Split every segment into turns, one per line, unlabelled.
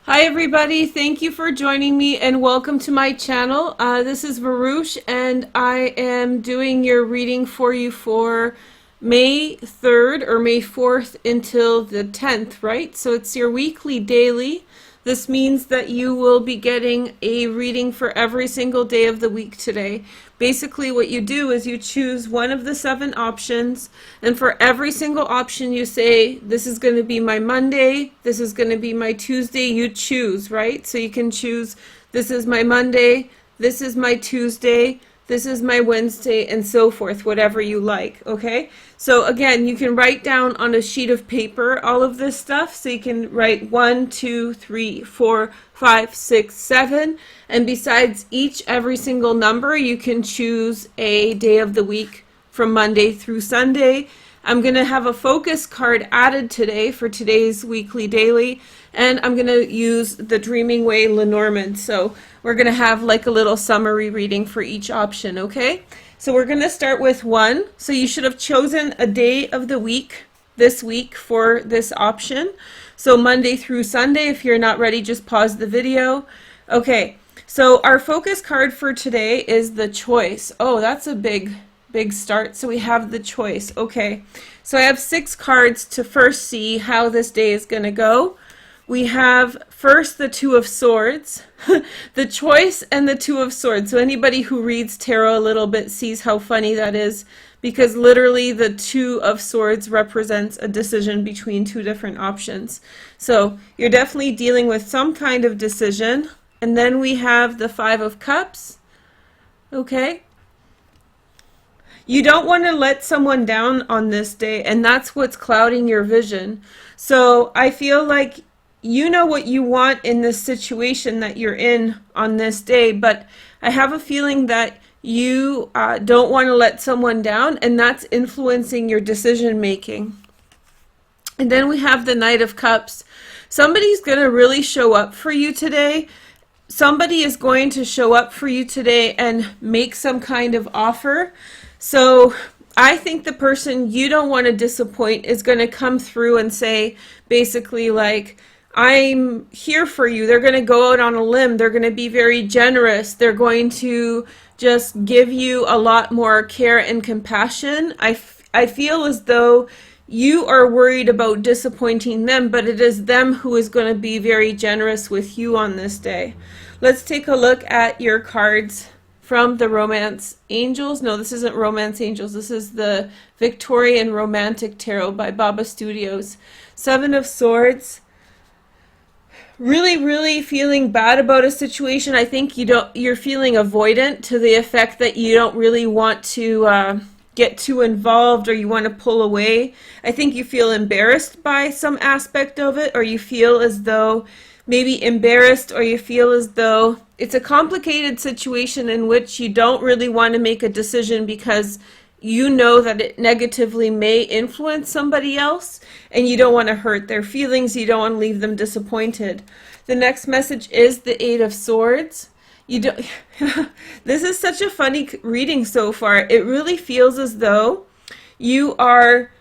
Hi everybody, thank you for joining me and welcome to my channel. This is Veroosh and I am doing your reading for you for May 3rd or May 4th until the 10th, right? So it's your weekly daily. This means that you will be getting a reading for every single day of the week today. Basically what you do is you choose one of the 7 options, and for every single option you say, this is going to be my Monday, this is going to be my Tuesday, you choose, right? So you can choose, this is my Monday, this is my Tuesday, this is my Wednesday, and so forth, whatever you like, okay? So again, you can write down on a sheet of paper all of this stuff. So you can write 1, 2, 3, 4, 5, 6, 7. And besides every single number, you can choose a day of the week from Monday through Sunday. I'm going to have a focus card added today for today's weekly daily, and I'm going to use the Dreaming Way Lenormand. So we're going to have like a little summary reading for each option, okay? So we're going to start with 1. So you should have chosen a day of the week this week for this option. So Monday through Sunday. If you're not ready, just pause the video. Okay, so our focus card for today is the choice. Oh, that's a big start. So we have the choice. Okay, so I have 6 cards to first see how this day is going to go. We have first the 2 of Swords, the choice, and the 2 of Swords. So anybody who reads tarot a little bit sees how funny that is, because literally the 2 of Swords represents a decision between 2 different options. So you're definitely dealing with some kind of decision. And then we have the 5 of Cups. Okay. You don't want to let someone down on this day, and that's what's clouding your vision. So I feel like you know what you want in this situation that you're in on this day, but I have a feeling that you don't want to let someone down, and that's influencing your decision making. And then we have the Knight of Cups. Somebody's going to really show up for you today. Somebody is going to show up for you today and make some kind of offer. So I think the person you don't want to disappoint is going to come through and say basically like, I'm here for you. They're going to go out on a limb. They're going to be very generous. They're going to just give you a lot more care and compassion. I feel as though you are worried about disappointing them, but it is them who is going to be very generous with you on this day. Let's take a look at your cards from the Romance Angels. No, this isn't Romance Angels. This is the Victorian Romantic Tarot by Baba Studios. 7 of Swords. Really feeling bad about a situation. I think you're feeling avoidant to the effect that you don't really want to get too involved, or you want to pull away. I think you feel embarrassed by some aspect of it, or you feel as though maybe embarrassed, or you feel as though it's a complicated situation in which you don't really want to make a decision because you know that it negatively may influence somebody else, and you don't want to hurt their feelings. You don't want to leave them disappointed. The next message is the 8 of Swords. You don't. This is such a funny reading so far. It really feels as though you are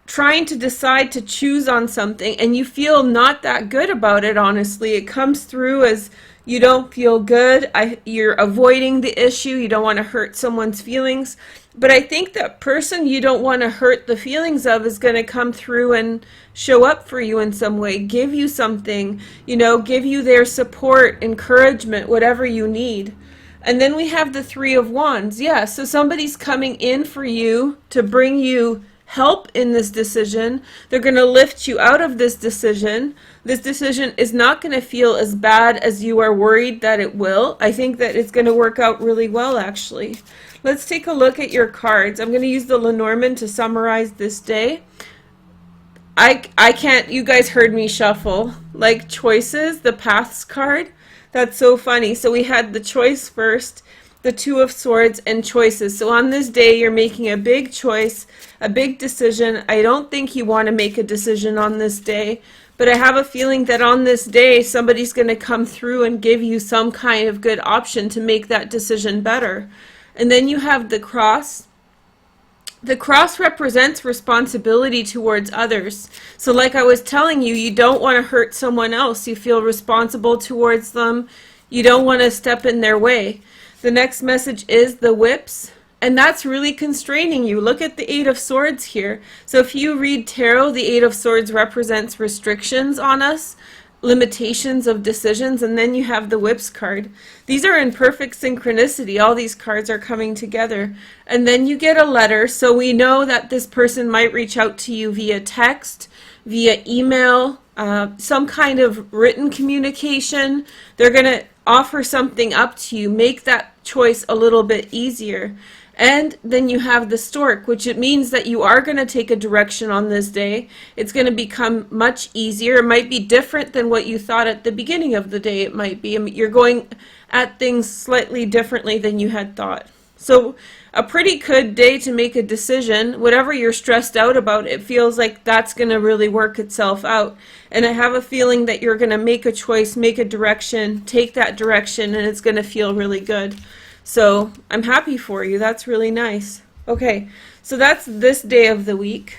trying to decide to choose on something, and you feel not that good about it, honestly. It comes through as you don't feel good. You're avoiding the issue. You don't want to hurt someone's feelings. But I think that person you don't want to hurt the feelings of is going to come through and show up for you in some way, give you something, give you their support, encouragement, whatever you need. And then we have the 3 of Wands. Yeah, so somebody's coming in for you to bring you help in this decision. They're going to lift you out of this decision. This decision is not going to feel as bad as you are worried that it will. I think that it's going to work out really well, actually. Let's take a look at your cards. I'm going to use the Lenormand to summarize this day. I can't, you guys heard me shuffle. Like choices, the Paths card. That's so funny. So we had the choice first, the 2 of Swords, and choices. So on this day, you're making a big choice, a big decision. I don't think you want to make a decision on this day, but I have a feeling that on this day, somebody's going to come through and give you some kind of good option to make that decision better. And then you have the Cross. The cross represents responsibility towards others. So like I was telling you, you don't want to hurt someone else. You feel responsible towards them. You don't want to step in their way. The next message is the whips, and that's really constraining you. Look at the Eight of Swords here. So if you read tarot, the Eight of Swords represents restrictions on us, limitations of decisions, and then you have the whips card. These are in perfect synchronicity. All these cards are coming together. And then you get a letter, so we know that this person might reach out to you via text, via email, some kind of written communication. They're going to offer something up to you, make that choice a little bit easier. And then you have the stork, which it means that you are going to take a direction on this day. It's going to become much easier. It might be different than what you thought at the beginning of the day. It might be. I mean, you're going at things slightly differently than you had thought. So a pretty good day to make a decision. Whatever you're stressed out about, it feels like that's going to really work itself out. And I have a feeling that you're going to make a choice, make a direction, take that direction, and it's going to feel really good. So I'm happy for you. That's really nice. Okay, so that's this day of the week.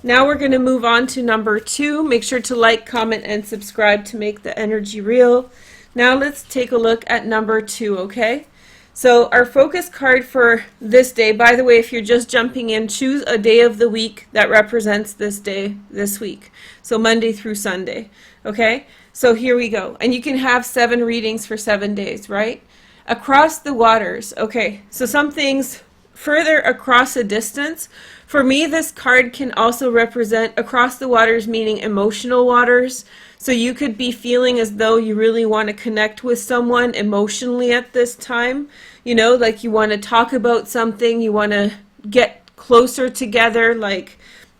Now we're going to move on to number 2. Make sure to like, comment, and subscribe to make the energy real. Now let's take a look at number 2, okay? So our focus card for this day, by the way, if you're just jumping in, choose a day of the week that represents this day, this week. So Monday through Sunday, okay? So here we go. And you can have 7 readings for 7 days, right? Across the waters. Okay, so something's further across a distance. For me, this card can also represent across the waters, meaning emotional waters. So you could be feeling as though you really want to connect with someone emotionally at this time. You know, like you want to talk about something, you want to get closer together, like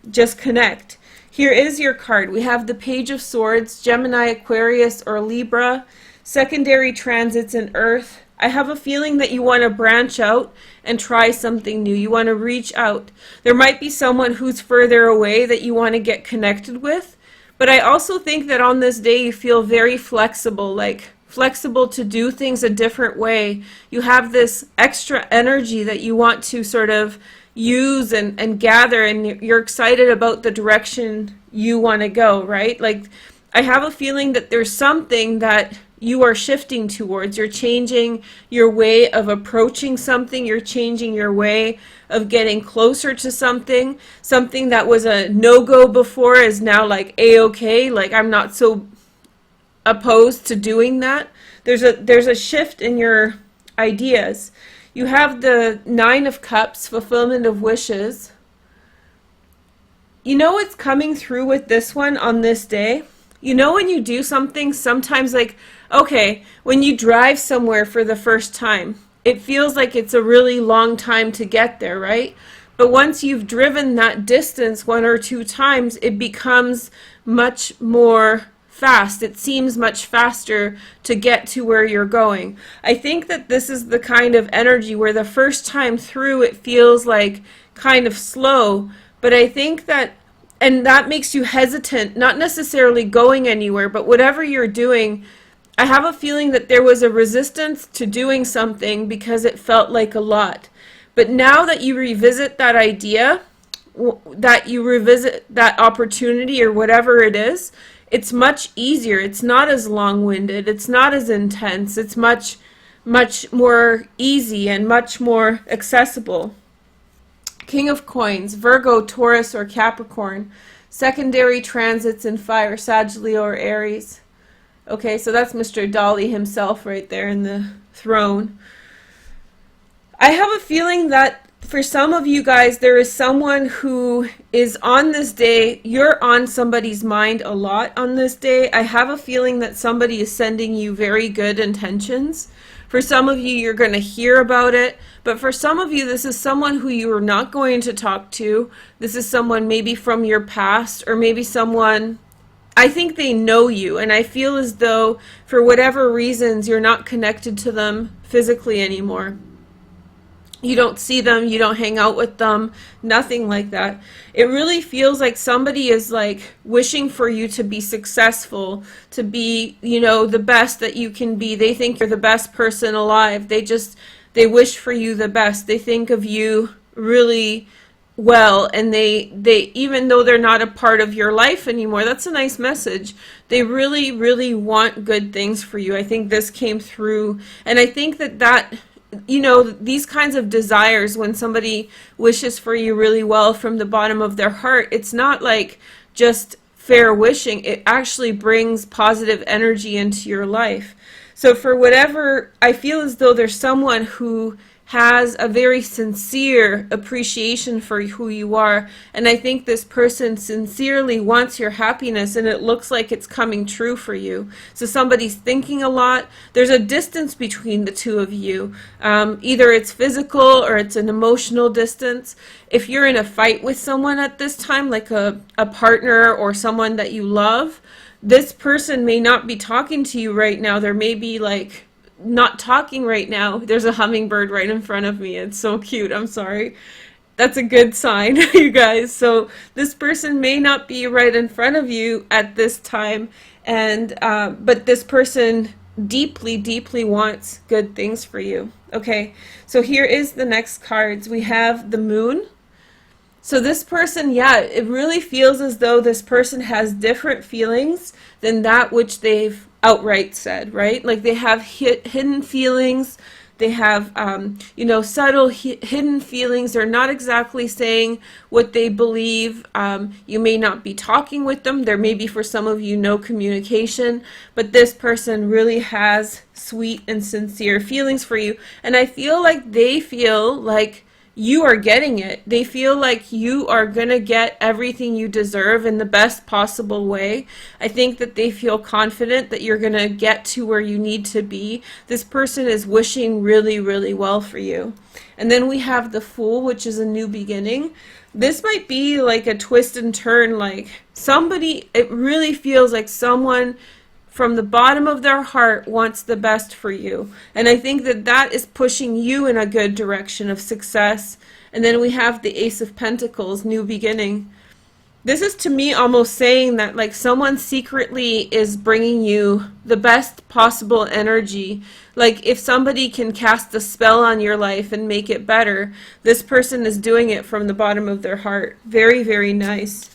just connect. Here is your card. We have the Page of Swords, Gemini, Aquarius, or Libra, secondary transits in Earth. I have a feeling that you want to branch out and try something new. You want to reach out. There might be someone who's further away that you want to get connected with. But I also think that on this day you feel very flexible, like flexible to do things a different way. You have this extra energy that you want to sort of use and gather, and you're excited about the direction you want to go, right? Like I have a feeling that there's something that you are shifting towards. You're changing your way of approaching something. You're changing your way of getting closer to something. Something that was a no-go before is now like a-okay. Like I'm not so opposed to doing that. There's a shift in your ideas. You have the Nine of Cups, fulfillment of wishes. You know what's coming through with this one on this day? You know when you do something, sometimes like, okay, when you drive somewhere for the first time, it feels like it's a really long time to get there, right? But once you've driven that distance 1 or 2 times, it becomes much more fast. It seems much faster to get to where you're going. I think that this is the kind of energy where the first time through it feels like kind of slow, but I think that and that makes you hesitant, not necessarily going anywhere, but whatever you're doing, I have a feeling that there was a resistance to doing something because it felt like a lot. But now that you revisit that idea, that you revisit that opportunity or whatever it is, it's much easier. It's not as long-winded. It's not as intense. It's much more easy and much more accessible. King of Coins, Virgo, Taurus, or Capricorn. Secondary transits in fire, Sagittarius or Aries. Okay, so that's Mr. Dolly himself right there in the throne. I have a feeling that for some of you guys, there is someone who is on this day. You're on somebody's mind a lot on this day. I have a feeling that somebody is sending you very good intentions. For some of you, you're going to hear about it. But for some of you, this is someone who you are not going to talk to. This is someone maybe from your past, or maybe someone, I think they know you. And I feel as though for whatever reasons, you're not connected to them physically anymore. You don't see them, you don't hang out with them, nothing like that. It really feels like somebody is like wishing for you to be successful, to be, you know, the best that you can be. They think you're the best person alive. They wish for you the best. They think of you really well, and they even though they're not a part of your life anymore, that's a nice message. They really, really want good things for you. I think this came through, and I think that these kinds of desires, when somebody wishes for you really well from the bottom of their heart, it's not like just fair wishing. It actually brings positive energy into your life. So for whatever, I feel as though there's someone who has a very sincere appreciation for who you are, and I think this person sincerely wants your happiness, and it looks like it's coming true for you. So somebody's thinking a lot. There's a distance between the two of you. Either it's physical or it's an emotional distance. If you're in a fight with someone at this time, like a partner or someone that you love, this person may not be talking to you right now. There may be like not talking right now. There's a hummingbird right in front of me. It's so cute. I'm sorry. That's a good sign, you guys. So this person may not be right in front of you at this time, and but this person deeply, deeply wants good things for you. Okay, so here is the next cards. We have the Moon. So this person, yeah, it really feels as though this person has different feelings than that which they've outright said, right? Like they have hidden feelings. They have, subtle hidden feelings. They're not exactly saying what they believe. You may not be talking with them. There may be, for some of you, no communication. But this person really has sweet and sincere feelings for you. And I feel like they feel like you are getting it. They feel like you are going to get everything you deserve in the best possible way. I think that they feel confident that you're going to get to where you need to be. This person is wishing really, really well for you. And then we have the Fool, which is a new beginning. This might be like a twist and turn, like somebody, it really feels like someone from the bottom of their heart wants the best for you. And I think that that is pushing you in a good direction of success. And then we have the Ace of Pentacles, new beginning. This is to me almost saying that like someone secretly is bringing you the best possible energy. Like if somebody can cast a spell on your life and make it better, this person is doing it from the bottom of their heart. Very, very nice.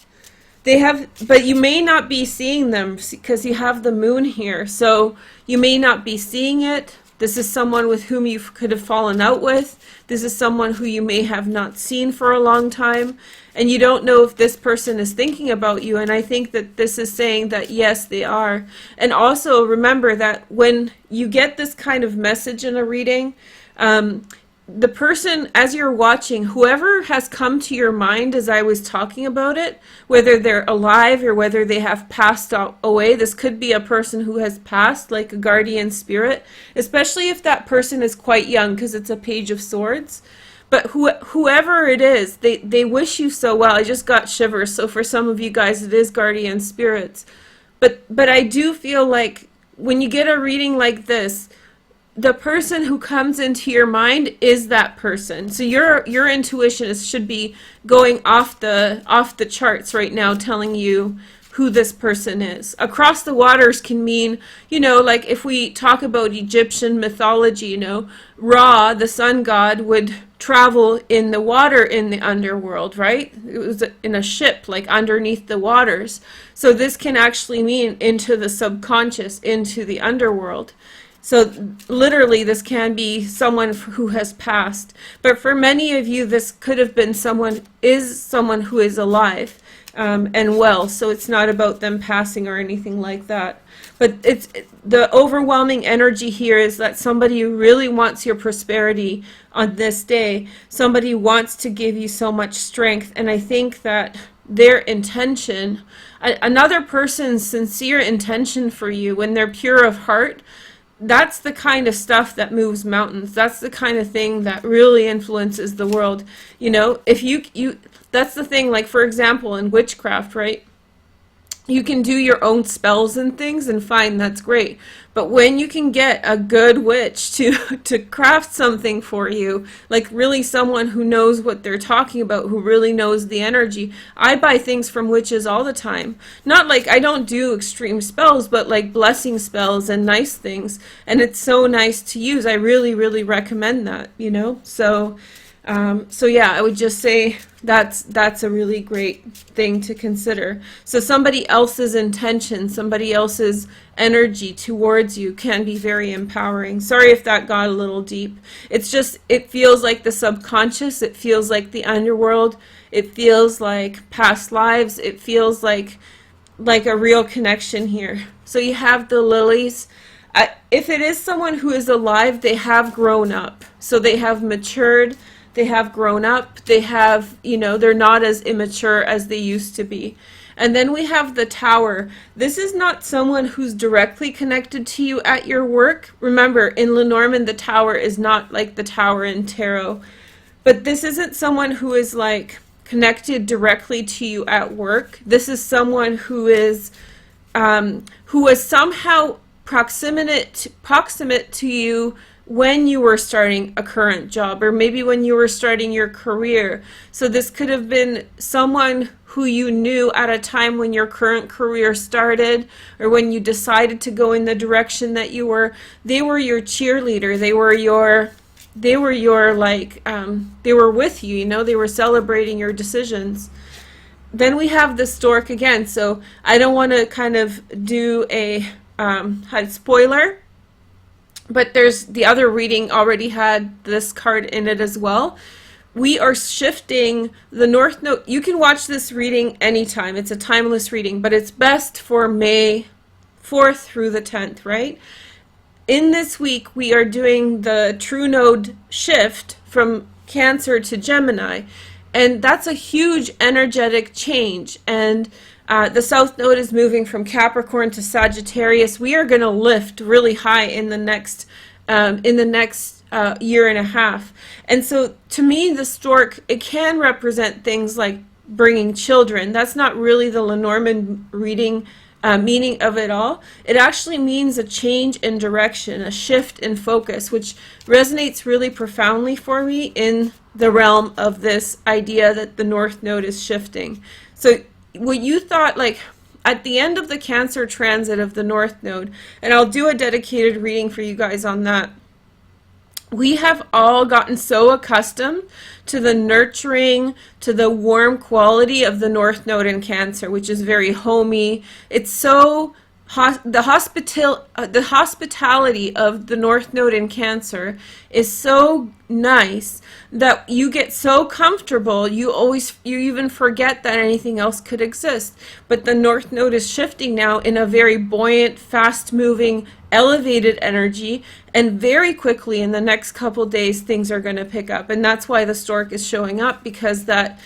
They have, but you may not be seeing them because you have the Moon here. So you may not be seeing it. This is someone with whom you could have fallen out with. This is someone who you may have not seen for a long time. And you don't know if this person is thinking about you. And I think that this is saying that yes, they are. And also remember that when you get this kind of message in a reading, the person, as you're watching, whoever has come to your mind as I was talking about it, whether they're alive or whether they have passed away, this could be a person who has passed, like a guardian spirit, especially if that person is quite young, because it's a Page of Swords. But whoever it is, they wish you so well. I just got shivers, so for some of you guys, it is guardian spirits. But I do feel like when you get a reading like this, the person who comes into your mind is that person. So your intuition should be going off the charts right now, telling you who this person is. Across the waters can mean, like if we talk about Egyptian mythology, Ra, the sun god, would travel in the water in the underworld, right? It was in a ship, like underneath the waters. So this can actually mean into the subconscious, into the underworld. So literally this can be someone who has passed. But for many of you, this could have been someone who is alive and well. So it's not about them passing or anything like that. But the overwhelming energy here is that somebody really wants your prosperity on this day. Somebody wants to give you so much strength. And I think that their intention, another person's sincere intention for you, when they're pure of heart, that's the kind of stuff that moves mountains. That's the kind of thing that really influences the world. If you that's the thing, like for example, in witchcraft, right? You can do your own spells and things, and fine, that's great. But when you can get a good witch to craft something for you, like really someone who knows what they're talking about, who really knows the energy. I buy things from witches all the time. Not like I don't do extreme spells, but like blessing spells and nice things. And it's so nice to use. I really, really recommend that, So So yeah, I would just say that's a really great thing to consider. So somebody else's intention, somebody else's energy towards you can be very empowering. Sorry if that got a little deep. It's just, it feels like the subconscious, it feels like the underworld, it feels like past lives, it feels like a real connection here. So you have the lilies. If it is someone who is alive, they have grown up. So they have matured, they have grown up, they have, they're not as immature as they used to be. And then we have the Tower. This is not someone who's directly connected to you at your work. Remember, in Lenormand, the Tower is not like the Tower in Tarot. But this isn't someone who is like connected directly to you at work. This is someone who is somehow proximate to you when you were starting a current job, or maybe when you were starting your career. So this could have been someone who you knew at a time when your current career started, or when you decided to go in the direction that you were. They were your cheerleader. They were with you, they were celebrating your decisions. Then we have the stork again. So I don't want to kind of do a spoiler, but there's the other reading already had this card in it as well. We are shifting the North Node. You can watch this reading anytime. It's a timeless reading, but it's best for May 4th through the 10th, right? In this week, we are doing the true node shift from Cancer to Gemini, and that's a huge energetic change. And the South Node is moving from Capricorn to Sagittarius. We are going to lift really high in the next year and a half. And so to me, the stork, it can represent things like bringing children. That's not really the Lenormand reading meaning of it all. It actually means a change in direction, a shift in focus, which resonates really profoundly for me in the realm of this idea that the North Node is shifting. So what you thought, like at the end of the Cancer transit of the North Node, and I'll do a dedicated reading for you guys on that, we have all gotten so accustomed to the nurturing, to the warm quality of the North Node in Cancer, which is very homey. It's so the hospitality of the North Node in Cancer is so nice that you get so comfortable, you even forget that anything else could exist. But the North Node is shifting now in a very buoyant, fast-moving, elevated energy, and very quickly in the next couple days things are going to pick up. And that's why the stork is showing up, because that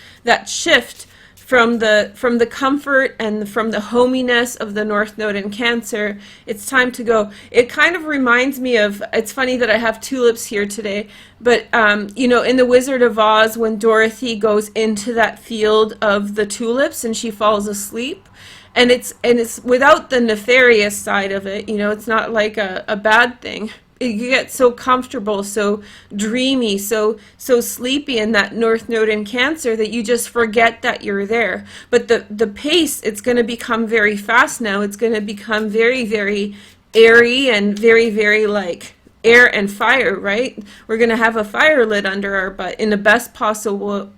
shift from the comfort and from the hominess of the North Node in Cancer, it's time to go. It kind of reminds me of, it's funny that I have tulips here today, but in The Wizard of Oz, when Dorothy goes into that field of the tulips and she falls asleep, and it's without the nefarious side of it, it's not like a bad thing. You get so comfortable, so dreamy, so sleepy in that North Node in Cancer that you just forget that you're there. But the pace, it's going to become very fast now. It's going to become very, very airy and very, very like air and fire, right? We're going to have a fire lit under our butt in the best possible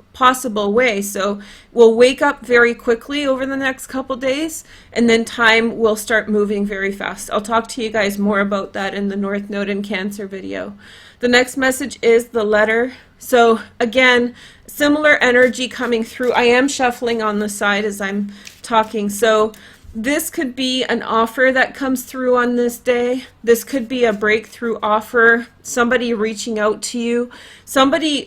way. So we'll wake up very quickly over the next couple days, and then time will start moving very fast. I'll talk to you guys more about that in the North Node in Cancer video. The next message is the letter. So again, similar energy coming through. I am shuffling on the side as I'm talking. So this could be an offer that comes through on this day. This could be a breakthrough offer, somebody reaching out to you.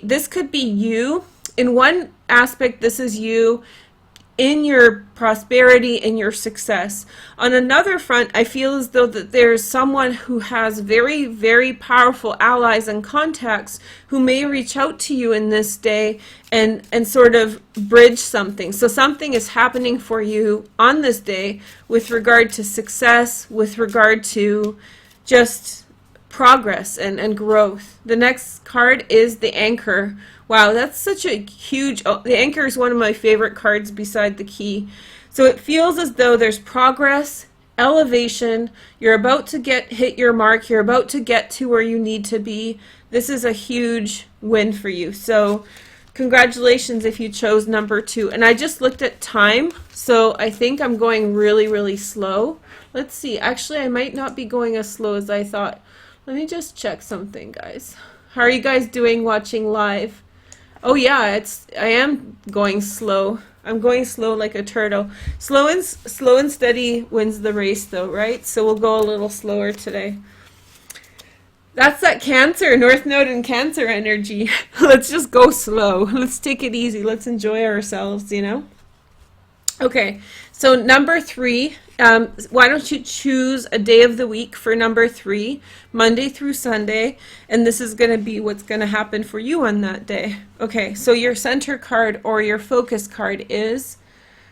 This could be you. In one aspect, this is you in your prosperity, in your success. On another front, I feel as though that there's someone who has very, very powerful allies and contacts who may reach out to you in this day and sort of bridge something. So something is happening for you on this day with regard to success, with regard to just progress and growth. The next card is the Anchor. Wow, that's such a huge... the Anchor is one of my favorite cards beside the Key. So it feels as though there's progress elevation. You're about to hit your mark. You're about to get to where you need to be. This is a huge win for you. So congratulations if you chose number 2. And I just looked at time, so I think I'm going really, really slow. Let's see. Actually, I might not be going as slow as I thought. Let me just check something, guys. How are you guys doing watching live? Oh yeah, I am going slow. I'm going slow like a turtle. Slow and steady wins the race though, right? So we'll go a little slower today. That's that Cancer, North Node and Cancer energy. Let's just go slow. Let's take it easy. Let's enjoy ourselves, you know? Okay, so number 3, why don't you choose a day of the week for number 3, Monday through Sunday, and this is going to be what's going to happen for you on that day. Okay, so your center card or your focus card is,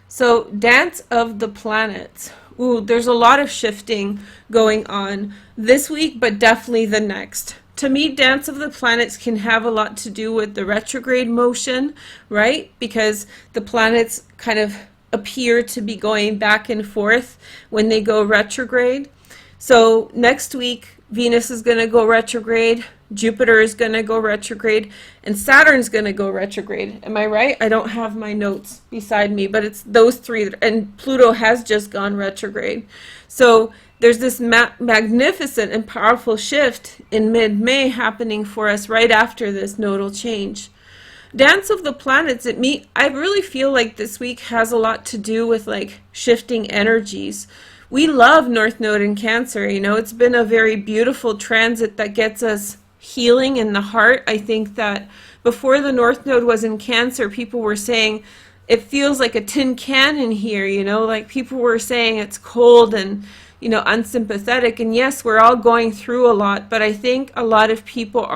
so Dance of the Planets. Ooh, there's a lot of shifting going on this week, but definitely the next. To me, Dance of the Planets can have a lot to do with the retrograde motion, right? Because the planets kind of appear to be going back and forth when they go retrograde. So next week, Venus is going to go retrograde, Jupiter is going to go retrograde, and Saturn's going to go retrograde. Am I right? I don't have my notes beside me, but it's those 3, and Pluto has just gone retrograde. So there's this magnificent and powerful shift in mid-May happening for us right after this nodal change. Dance of the Planets, I really feel like this week has a lot to do with like shifting energies. We love North Node in Cancer, you know, it's been a very beautiful transit that gets us healing in the heart. I think that before the North Node was in Cancer, people were saying it feels like a tin can in here, you know, like people were saying it's cold and, you know, unsympathetic. And yes, we're all going through a lot, but I think a lot of people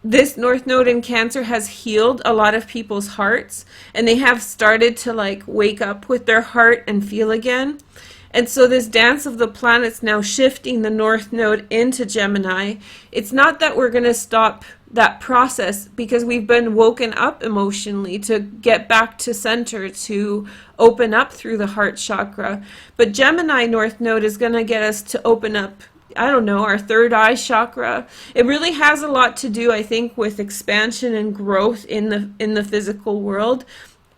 this North Node in Cancer has healed a lot of people's hearts, and they have started to like wake up with their heart and feel again. And so this Dance of the Planets now shifting the North Node into Gemini. It's not that we're going to stop that process, because we've been woken up emotionally to get back to center, to open up through the heart chakra. But Gemini North Node is going to get us to open up, I don't know, our third eye chakra. It really has a lot to do, I think, with expansion and growth in the physical world,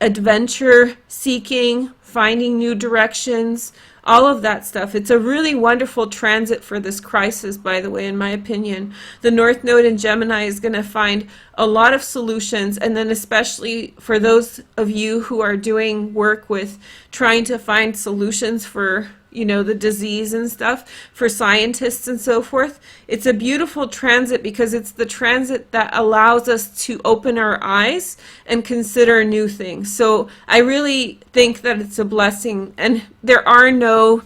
adventure seeking, finding new directions, all of that stuff. It's a really wonderful transit for this crisis, by the way, in my opinion. The North Node in Gemini is going to find a lot of solutions, and then especially for those of you who are doing work with trying to find solutions for, you know, the disease and stuff, for scientists and so forth. It's a beautiful transit because it's the transit that allows us to open our eyes and consider new things. So I really think that it's a blessing, and there are no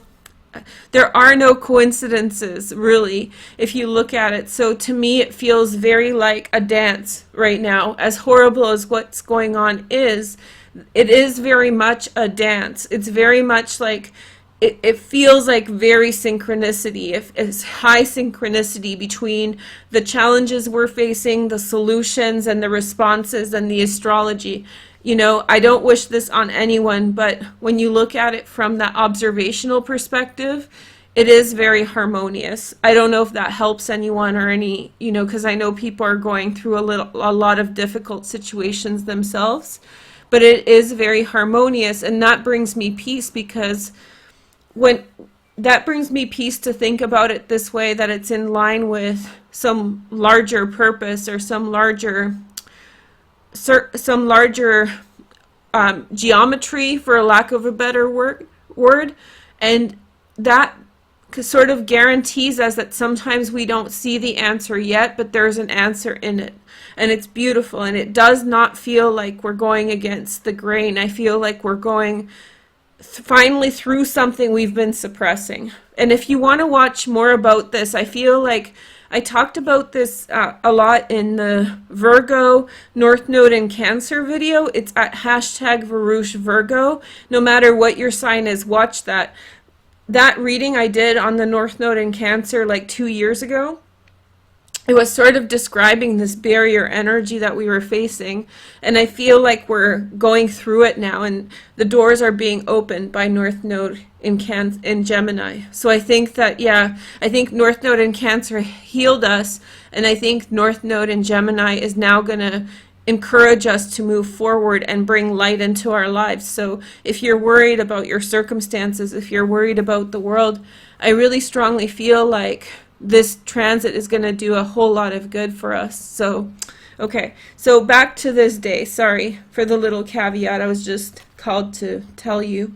coincidences, really, if you look at it. So to me, it feels very like a dance right now. As horrible as what's going on is, it is very much a dance. It's very much like, it feels like very synchronicity. It's high synchronicity between the challenges we're facing, the solutions and the responses and the astrology. You know, I don't wish this on anyone, but when you look at it from that observational perspective, it is very harmonious. I don't know if that helps anyone or any, you know, because I know people are going through a lot of difficult situations themselves, but it is very harmonious, and that brings me peace, because that brings me peace to think about it this way, that it's in line with some larger purpose or some larger geometry, for lack of a better word, and that sort of guarantees us that sometimes we don't see the answer yet, but there's an answer in it, and it's beautiful, and it does not feel like we're going against the grain. I feel like we're going finally through something we've been suppressing. And if you want to watch more about this, I feel like I talked about this a lot in the Virgo North Node and Cancer video. It's at #Veroosh Virgo. No matter what your sign is, watch that. That reading I did on the North Node and Cancer like 2 years ago, it was sort of describing this barrier energy that we were facing, and I feel like we're going through it now, and the doors are being opened by North Node in Gemini. So I think that, yeah, I think North Node in Cancer healed us, and I think North Node in Gemini is now going to encourage us to move forward and bring light into our lives. So if you're worried about your circumstances, if you're worried about the world, I really strongly feel like this transit is going to do a whole lot of good for us. So, okay, so back to this day. Sorry for the little caveat. I was just called to tell you.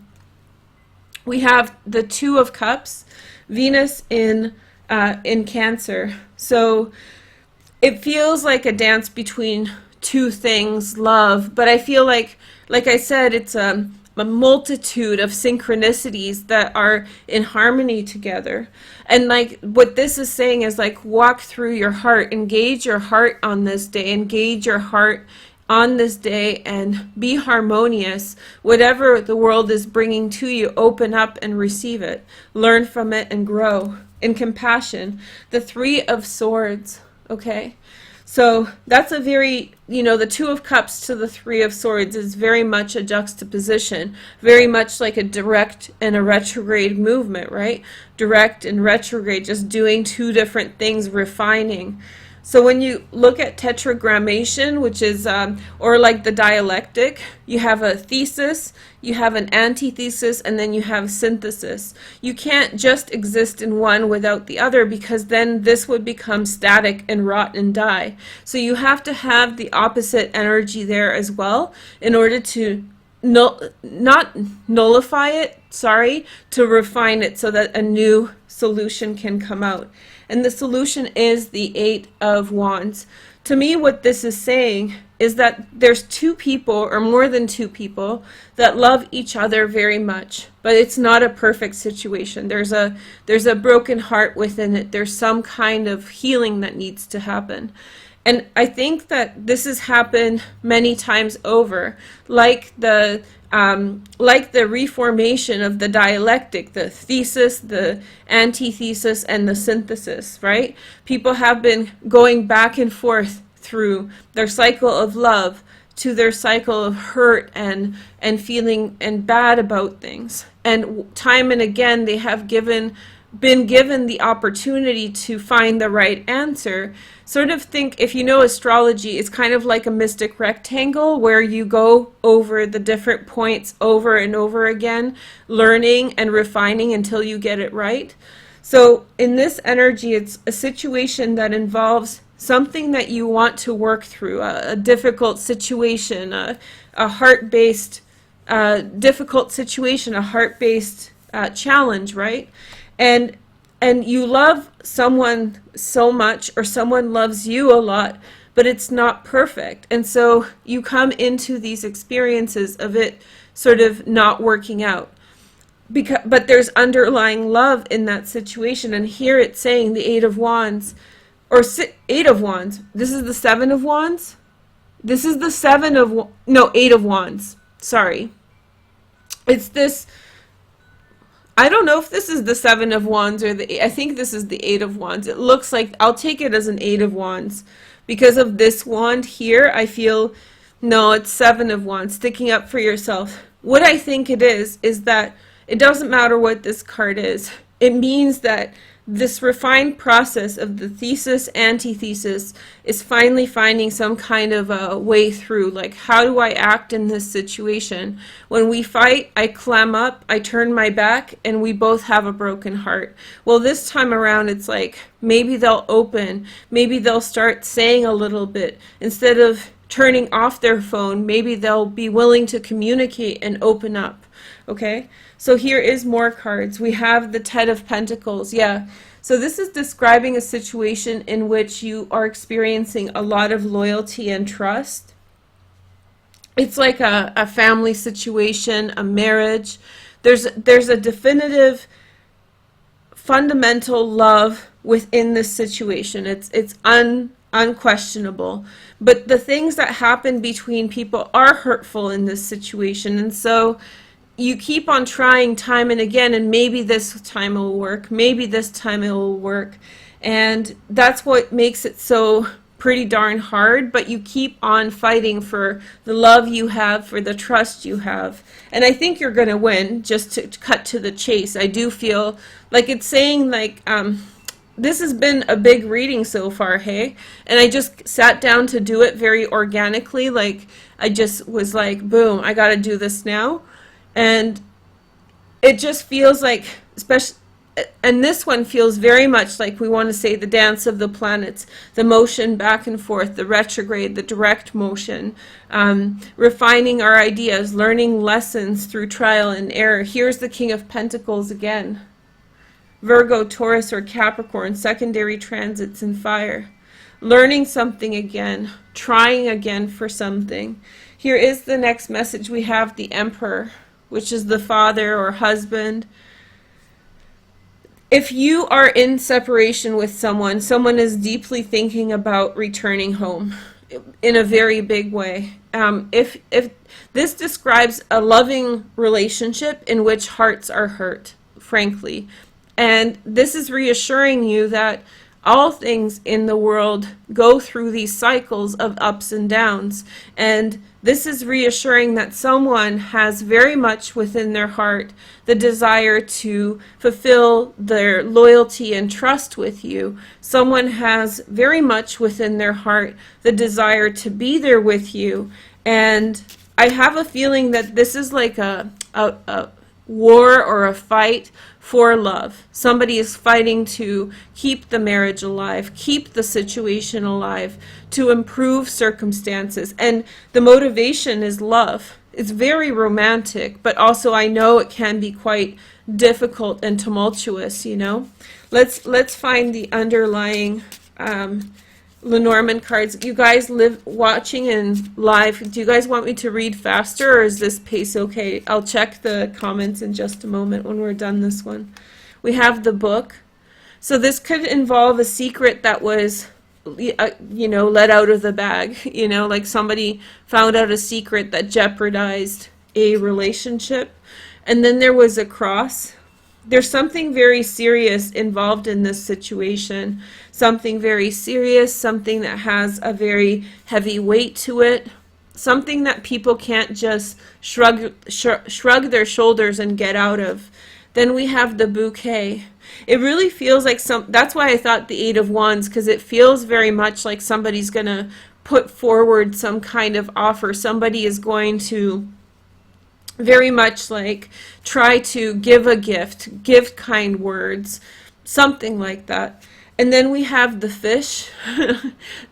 We have the Two of Cups, Venus in Cancer. So it feels like a dance between two things, love, but I feel like I said, it's a multitude of synchronicities that are in harmony together. And like what this is saying is like, walk through your heart, engage your heart on this day, engage your heart on this day, and be harmonious. Whatever the world is bringing to you, open up and receive it, learn from it and grow in compassion. The Three of Swords, okay? So that's a very, the Two of Cups to the Three of Swords is very much a juxtaposition, very much like a direct and a retrograde movement, right? Direct and retrograde, just doing two different things, refining. So when you look at tetragrammation, which is, or like the dialectic, you have a thesis, you have an antithesis, and then you have synthesis. You can't just exist in one without the other, because then this would become static and rot and die. So you have to have the opposite energy there as well in order to not nullify it, to refine it so that a new solution can come out. And the solution is the Eight of Wands. To me, what this is saying is that there's two people, or more than two people, that love each other very much, but it's not a perfect situation. There's a broken heart within it. There's some kind of healing that needs to happen. And I think that this has happened many times over, like the reformation of the dialectic, the thesis, the antithesis, and the synthesis, right? People have been going back and forth through their cycle of love to their cycle of hurt and feeling and bad about things. And time and again, they have been given the opportunity to find the right answer. Sort of think, if you know astrology, it's kind of like a mystic rectangle where you go over the different points over and over again, learning and refining until you get it right. So in this energy, it's a situation that involves something that you want to work through, a difficult situation, a heart-based difficult situation, a heart-based challenge, right? And you love someone so much, or someone loves you a lot, but it's not perfect. And so you come into these experiences of it sort of not working out. But there's underlying love in that situation. And here it's saying the Eight of Wands, or Eight of Wands. This is the Seven of Wands? This is the Eight of Wands. Sorry. It's this... I don't know if this is the Seven of Wands or I think this is the Eight of Wands. It looks like, I'll take it as an Eight of Wands. Because of this wand here, I feel, no, it's Seven of Wands, sticking up for yourself. What I think it is that it doesn't matter what this card is. It means that this refined process of the thesis, antithesis, is finally finding some kind of a way through. Like, how do I act in this situation? When we fight, I clam up, I turn my back, and we both have a broken heart. Well, this time around, it's like, maybe they'll open, maybe they'll start saying a little bit. Instead of turning off their phone, maybe they'll be willing to communicate and open up. Okay, so here is more cards. We have the Ten of Pentacles. Yeah, so this is describing a situation in which you are experiencing a lot of loyalty and trust. It's like a family situation, a marriage. There's a definitive, fundamental love within this situation. It's unquestionable. But the things that happen between people are hurtful in this situation, and so you keep on trying time and again, and maybe this time it will work, maybe this time it will work. And that's what makes it so pretty darn hard, but you keep on fighting for the love you have, for the trust you have. And I think you're going to win, just to cut to the chase. I do feel like it's saying like, this has been a big reading so far, hey? And I just sat down to do it very organically. Like, I just was like, boom, I got to do this now. And it just feels like, especially, and this one feels very much like we want to say the dance of the planets, the motion back and forth, the retrograde, the direct motion, refining our ideas, learning lessons through trial and error. Here's the King of Pentacles again. Virgo, Taurus, or Capricorn, secondary transits in fire. Learning something again, trying again for something. Here is the next message. We have the Emperor, which is the father or husband. If you are in separation with someone, someone is deeply thinking about returning home in a very big way. If this describes a loving relationship in which hearts are hurt, frankly. And this is reassuring you that all things in the world go through these cycles of ups and downs. And this is reassuring that someone has very much within their heart the desire to fulfill their loyalty and trust with you. Someone has very much within their heart the desire to be there with you. And I have a feeling that this is like a war or a fight for love. Somebody is fighting to keep the marriage alive, keep the situation alive, to improve circumstances. And the motivation is love. It's very romantic, but also I know it can be quite difficult and tumultuous, you know. Let's find the underlying Lenormand cards. You guys live watching and live. Do you guys want me to read faster, or is this pace okay? I'll check the comments in just a moment when we're done this one. We have the book. So this could involve a secret that was, you know, let out of the bag. You know, like somebody found out a secret that jeopardized a relationship. And then there was a cross. There's something very serious involved in this situation. Something very serious, something that has a very heavy weight to it. Something that people can't just shrug their shoulders and get out of. Then we have the bouquet. It really feels like that's why I thought the Eight of Wands, because it feels very much like somebody's going to put forward some kind of offer. Somebody is going to very much like try to give a gift, give kind words, something like that. And then we have the fish.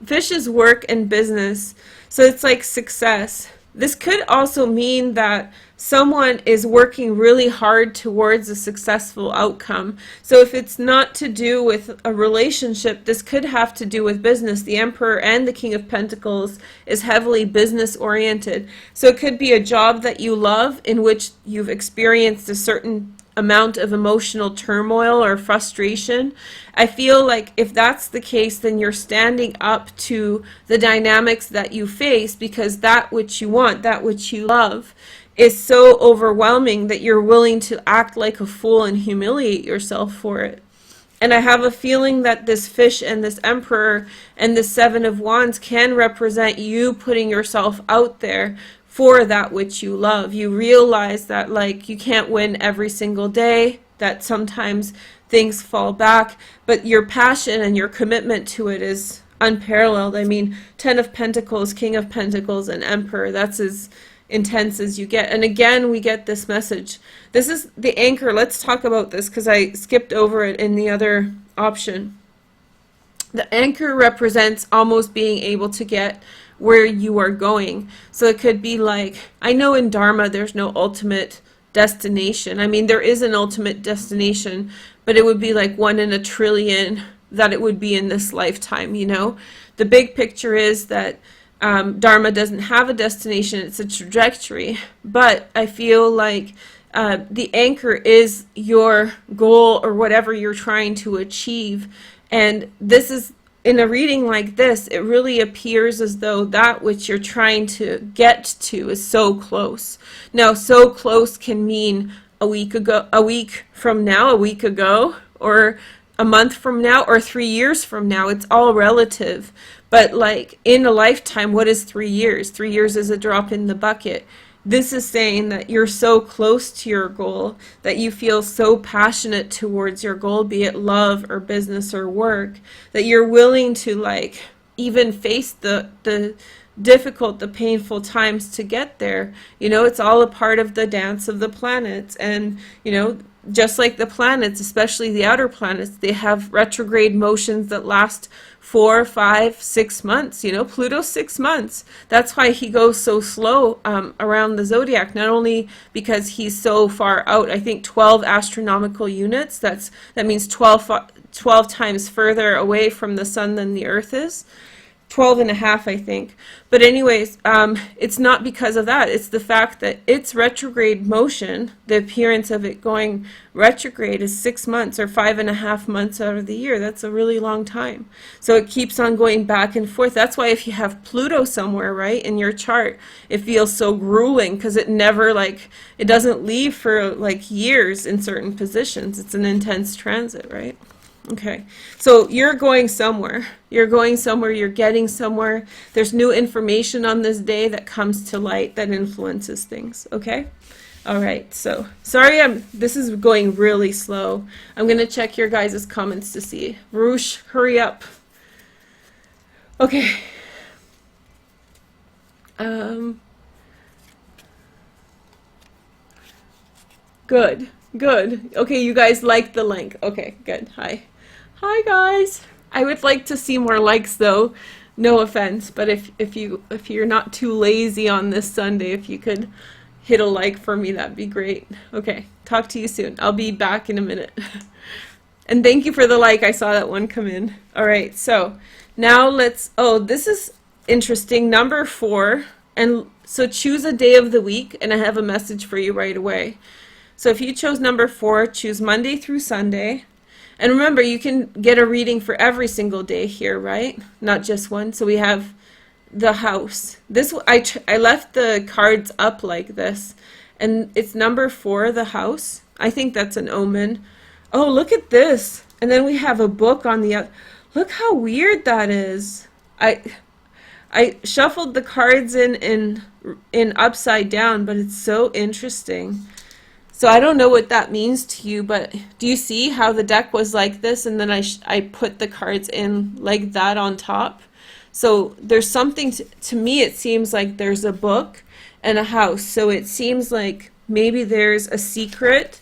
Fish is work and business. So it's like success. This could also mean that someone is working really hard towards a successful outcome. So if it's not to do with a relationship, this could have to do with business. The Emperor and the King of Pentacles is heavily business oriented. So it could be a job that you love in which you've experienced a certain amount of emotional turmoil or frustration. I feel like if that's the case, then you're standing up to the dynamics that you face, because that which you want, that which you love, is so overwhelming that you're willing to act like a fool and humiliate yourself for it. And I have a feeling that this fish and this Emperor and the Seven of Wands can represent you putting yourself out there for that which you love. You realize that like you can't win every single day, that sometimes things fall back, but your passion and your commitment to it is unparalleled. I mean, Ten of Pentacles, King of Pentacles, and Emperor, that's as intense as you get. And again, we get this message. This is the anchor. Let's talk about this because I skipped over it in the other option. The anchor represents almost being able to get where you are going. So it could be like, I know in Dharma there's no ultimate destination. I mean, there is an ultimate destination, but it would be like 1 in a trillion that it would be in this lifetime, you know? The big picture is that Dharma doesn't have a destination, it's a trajectory. But I feel like the anchor is your goal or whatever you're trying to achieve. And this is, in a reading like this, it really appears as though that which you're trying to get to is so close. Now, so close can mean a week ago, a week from now, a week ago, or a month from now or 3 years from now. It's all relative. But like in a lifetime, what is 3 years? 3 years is a drop in the bucket. This is saying that you're so close to your goal, that you feel so passionate towards your goal, be it love or business or work, that you're willing to like even face the difficult, the painful times to get there. You know, it's all a part of the dance of the planets. And, you know, just like the planets, especially the outer planets, they have retrograde motions that last 4, 5, 6 months. You know, Pluto's 6 months. That's why he goes so slow around the zodiac. Not only because he's so far out, I think 12 astronomical units. That means 12 times further away from the sun than the Earth is. 12 and a half, I think. But anyways, it's not because of that. It's the fact that its retrograde motion, the appearance of it going retrograde, is 6 months or 5.5 months out of the year. That's a really long time. So it keeps on going back and forth. That's why if you have Pluto somewhere, right, in your chart, it feels so grueling, because it never, like, it doesn't leave for like years in certain positions. It's an intense transit, right? Okay, so you're going somewhere. You're going somewhere. You're getting somewhere. There's new information on this day that comes to light that influences things. Okay? All right, so sorry, this is going really slow. I'm going to check your guys' comments to see. Veroosh, hurry up. Okay. Good. Okay, you guys like the link. Okay, good. Hi guys. I would like to see more likes though. No offense, but if you're not too lazy on this Sunday, if you could hit a like for me, that'd be great. Okay, talk to you soon. I'll be back in a minute. And thank you for the like. I saw that one come in. All right, so now this is interesting. Number 4. And so choose a day of the week, and I have a message for you right away. So if you chose number 4, choose Monday through Sunday. And remember, you can get a reading for every single day here, right? Not just one. So we have the house. I left the cards up like this. And it's number 4, the house. I think that's an omen. Oh, look at this. And then we have a book on the other. Look how weird that is. I shuffled the cards in upside down, but it's so interesting. So I don't know what that means to you, but do you see how the deck was like this, and then I put the cards in like that on top? So there's something, to me it seems like there's a book and a house. So it seems like maybe there's a secret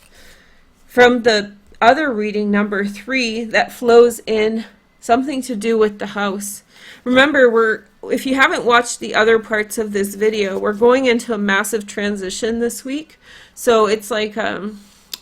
from the other reading, number 3, that flows in, something to do with the house. Remember, if you haven't watched the other parts of this video, we're going into a massive transition this week. So it's like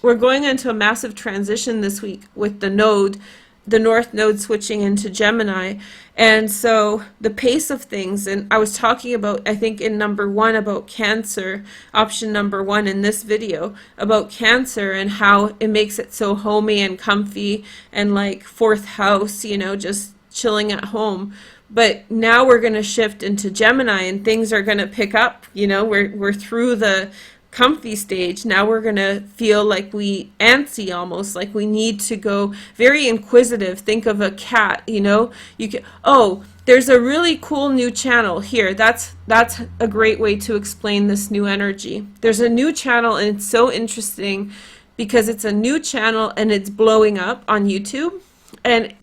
we're going into a massive transition this week with the North Node switching into Gemini. And so the pace of things, and I was talking about, I think in number 1, about Cancer, option number 1 in this video, about Cancer and how it makes it so homey and comfy and like 4th house, you know, just chilling at home. But now we're going to shift into Gemini, and things are going to pick up. You know, we're through the comfy stage. Now we're going to feel like antsy, almost like we need to go very inquisitive. Think of a cat, you know. There's a really cool new channel here. That's a great way to explain this new energy. There's a new channel, and it's so interesting because it's a new channel and it's blowing up on YouTube. And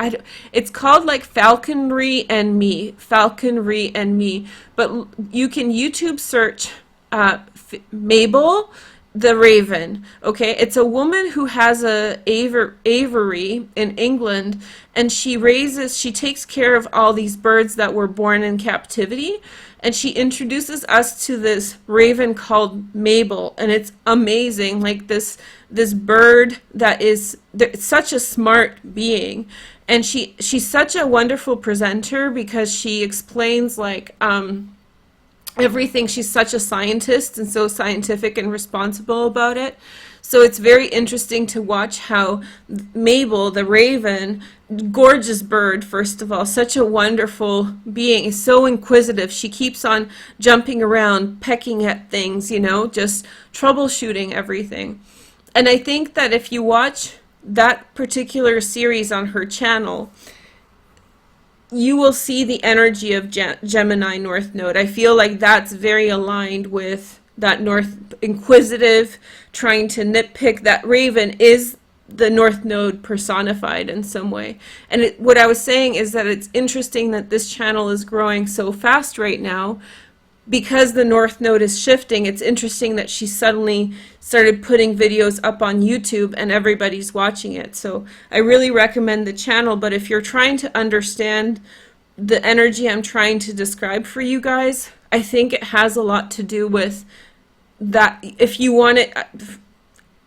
it's called like Falconry and Me, but you can YouTube search Mabel the Raven. Okay, it's a woman who has a aviary in England, and she takes care of all these birds that were born in captivity, and she introduces us to this raven called Mabel, and it's amazing. Like this bird that is such a smart being, and she's such a wonderful presenter because she explains like everything. She's such a scientist and so scientific and responsible about it. So it's very interesting to watch how Mabel, the raven, gorgeous bird, first of all, such a wonderful being, is so inquisitive. She keeps on jumping around, pecking at things, you know, just troubleshooting everything. And I think that if you watch that particular series on her channel, you will see the energy of Gemini North Node. I feel like that's very aligned with that North inquisitive, trying to nitpick. That Raven is the North Node personified in some way. And what I was saying is that it's interesting that this channel is growing so fast right now because the North Node is shifting. It's interesting that she suddenly started putting videos up on YouTube and everybody's watching it. So I really recommend the channel, but if you're trying to understand the energy I'm trying to describe for you guys, I think it has a lot to do with that. If you want it,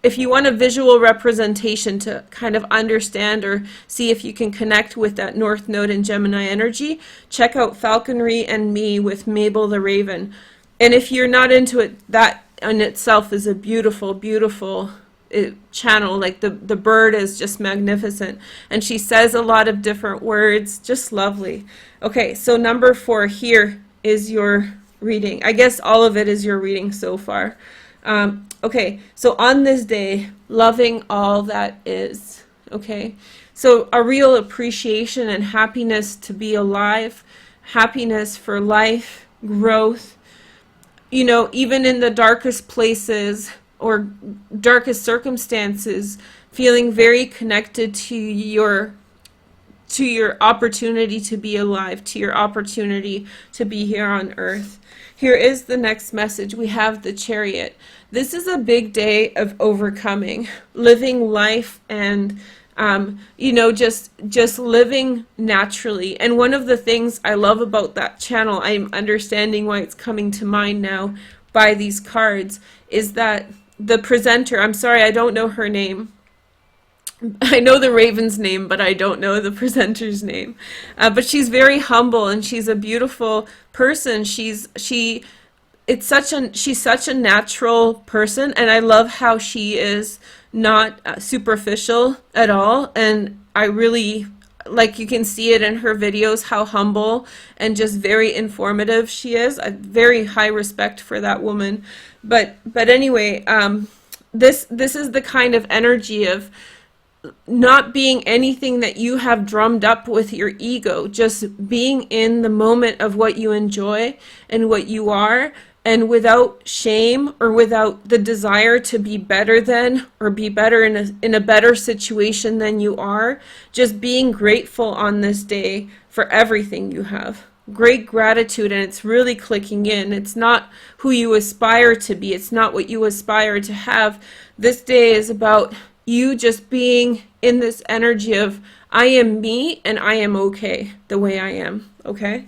if you want a visual representation to kind of understand or see if you can connect with that North Node and Gemini energy, check out Falconry and Me with Mabel the Raven. And if you're not into it, that in itself is a beautiful, beautiful channel. Like the bird is just magnificent. And she says a lot of different words, just lovely. Okay, so number 4 here is your reading. I guess all of it is your reading so far. Okay, so on this day, loving all that is, okay? So a real appreciation and happiness to be alive, happiness for life, growth, you know, even in the darkest places or darkest circumstances, feeling very connected to your opportunity to be alive, to your opportunity to be here on earth. Here is the next message. We have the Chariot. This is a big day of overcoming, living life and, you know, just living naturally. And one of the things I love about that channel, I'm understanding why it's coming to mind now by these cards, is that the presenter, I'm sorry, I don't know her name. I know the Raven's name, but I don't know the presenter's name. But she's very humble and she's a beautiful person. She's such a natural person, and I love how she is not superficial at all. And I really, like, you can see it in her videos how humble and just very informative she is. I have very high respect for that woman. But anyway, this is the kind of energy of not being anything that you have drummed up with your ego, just being in the moment of what you enjoy and what you are, and without shame or without the desire to be better than or be better in a better situation than you are, just being grateful on this day for everything you have. Great gratitude, and it's really clicking in. It's not who you aspire to be. It's not what you aspire to have. This day is about you just being in this energy of I am me and I am okay the way I am, okay?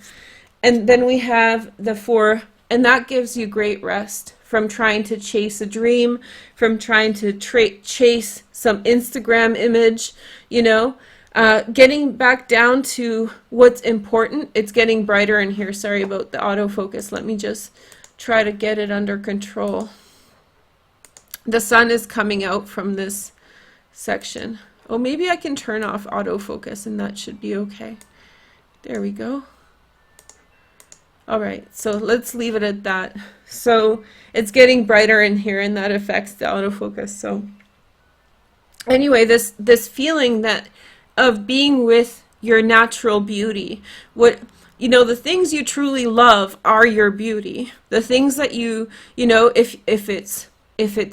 And then we have the 4, and that gives you great rest from trying to chase a dream, from trying to chase some Instagram image, you know, getting back down to what's important. It's getting brighter in here. Sorry about the autofocus. Let me just try to get it under control. The sun is coming out from this section. Oh, maybe I can turn off autofocus and that should be okay. There we go. All right, so let's leave it at that. So it's getting brighter in here and that affects the autofocus. So anyway, this feeling that of being with your natural beauty, what, you know, the things you truly love are your beauty. The things that you know, if it's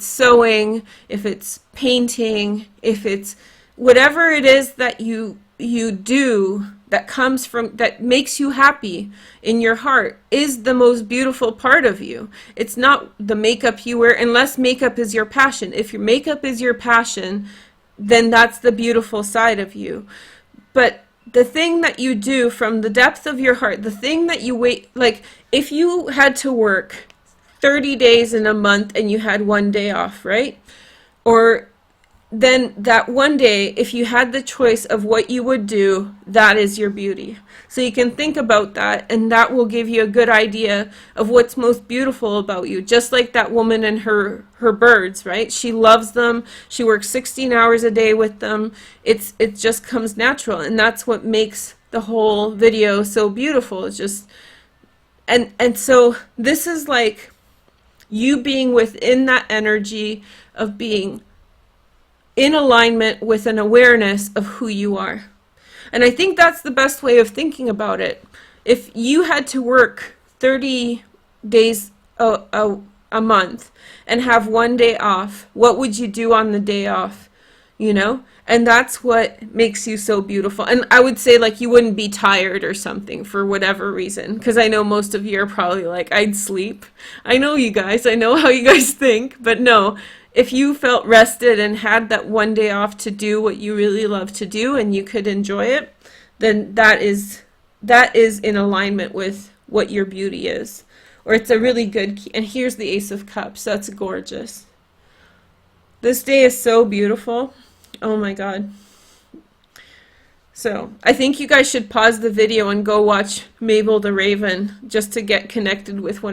sewing, if it's painting, if it's whatever it is that you do that comes from, that makes you happy in your heart, is the most beautiful part of you. It's not the makeup you wear, unless makeup is your passion. If your makeup is your passion, then that's the beautiful side of you. But the thing that you do from the depth of your heart, the thing that you wait, like if you had to work 30 days in a month and you had 1 day off, right? Or then that 1 day, if you had the choice of what you would do, that is your beauty. So you can think about that, and that will give you a good idea of what's most beautiful about you. Just like that woman and her birds, right? She loves them. She works 16 hours a day with them. It just comes natural, and that's what makes the whole video so beautiful. It's just, and so this is like you being within that energy of being in alignment with an awareness of who you are. And I think that's the best way of thinking about it. If you had to work 30 days a month and have one day off, what would you do on the day off? You know? And that's what makes you so beautiful. And I would say, like, you wouldn't be tired or something for whatever reason. Because I know most of you are probably like, I'd sleep. I know you guys. I know how you guys think. But no, if you felt rested and had that one day off to do what you really love to do and you could enjoy it, then that is in alignment with what your beauty is. Or it's a really good key. And here's the Ace of Cups. That's gorgeous. This day is so beautiful. Oh my God. So I think you guys should pause the video and go watch Mabel the Raven just to get connected with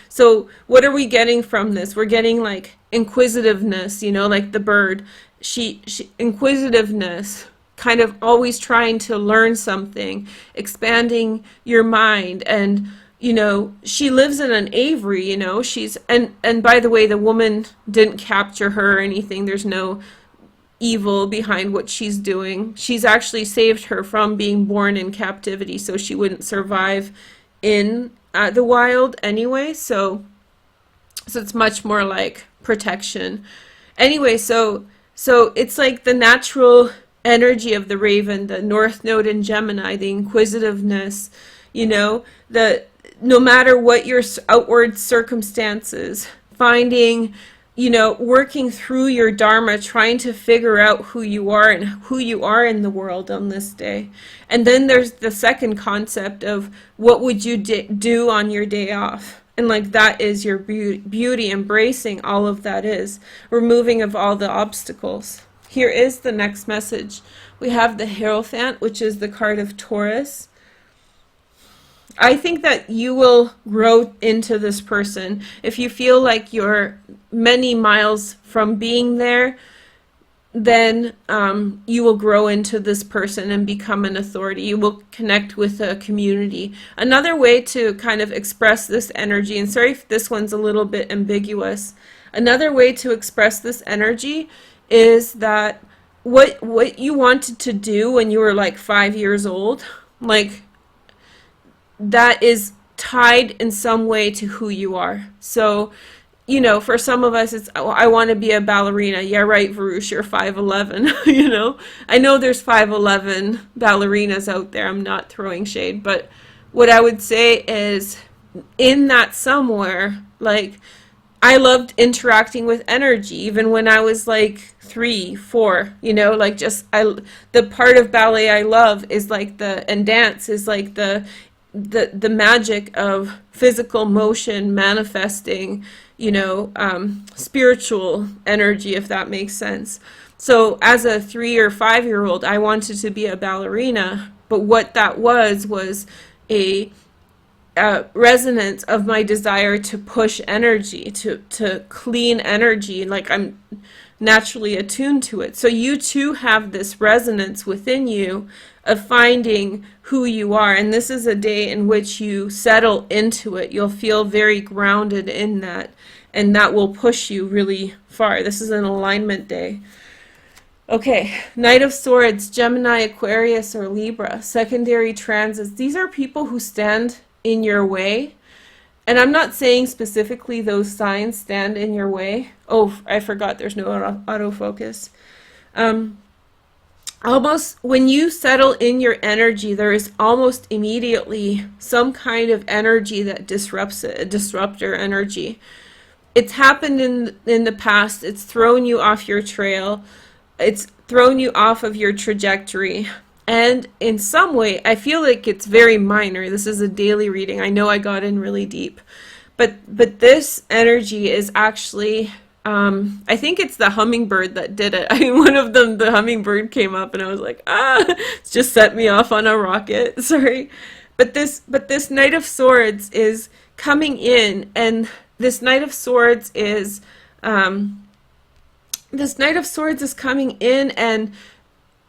so what are we getting from this? We're getting like inquisitiveness, you know, like the bird. She inquisitiveness, kind of always trying to learn something, expanding your mind. And you know, she lives in an aviary, you know, and by the way, the woman didn't capture her or anything. There's no evil behind what she's doing. She's actually saved her from being born in captivity so she wouldn't survive in the wild anyway. So it's much more like protection. Anyway, so it's like the natural energy of the raven, the North Node in Gemini, the inquisitiveness, you know, no matter what your outward circumstances, finding, you know, working through your dharma, trying to figure out who you are and who you are in the world on this day. And then there's the second concept of what would you do on your day off? And like that is your beauty, embracing all of that is, removing of all the obstacles. Here is the next message. We have the Hierophant, which is the card of Taurus. I think that you will grow into this person. If you feel like you're many miles from being there, then you will grow into this person and become an authority. You will connect with a community. Another way to kind of express this energy, and sorry if this one's a little bit ambiguous, another way to express this energy is that what you wanted to do when you were like 5 years old, like, that is tied in some way to who you are. So, you know, for some of us, it's, oh, I want to be a ballerina. Yeah, right, Veroosh, you're 5'11", you know. I know there's 5'11" ballerinas out there. I'm not throwing shade. But what I would say is, in that somewhere, like, I loved interacting with energy, even when I was like 3, 4, you know, like just, the part of ballet I love is like and dance is like the magic of physical motion manifesting, you know, spiritual energy, if that makes sense. So as a 3 or 5 year old, I wanted to be a ballerina, but what that was a resonance of my desire to push energy, to clean energy, like I'm naturally attuned to it. So you too have this resonance within you of finding who you are, and this is a day in which you settle into it. You'll feel very grounded in that, and that will push you really far. This is an alignment day. Okay, Knight of Swords, Gemini, Aquarius, or Libra, secondary transits. These are people who stand in your way. And I'm not saying specifically those signs stand in your way. Oh, I forgot there's no autofocus. Almost when you settle in your energy, there is almost immediately some kind of energy that disrupts it, a disruptor energy. It's happened in the past. It's thrown you off your trail. It's thrown you off of your trajectory. And in some way, I feel like it's very minor. This is a daily reading. I know I got in really deep. But this energy is actually, I think it's the hummingbird that did it. I mean, one of them, the hummingbird came up and I was like, it's just set me off on a rocket. Sorry. But this Knight of Swords is coming in, and this Knight of Swords is, coming in, and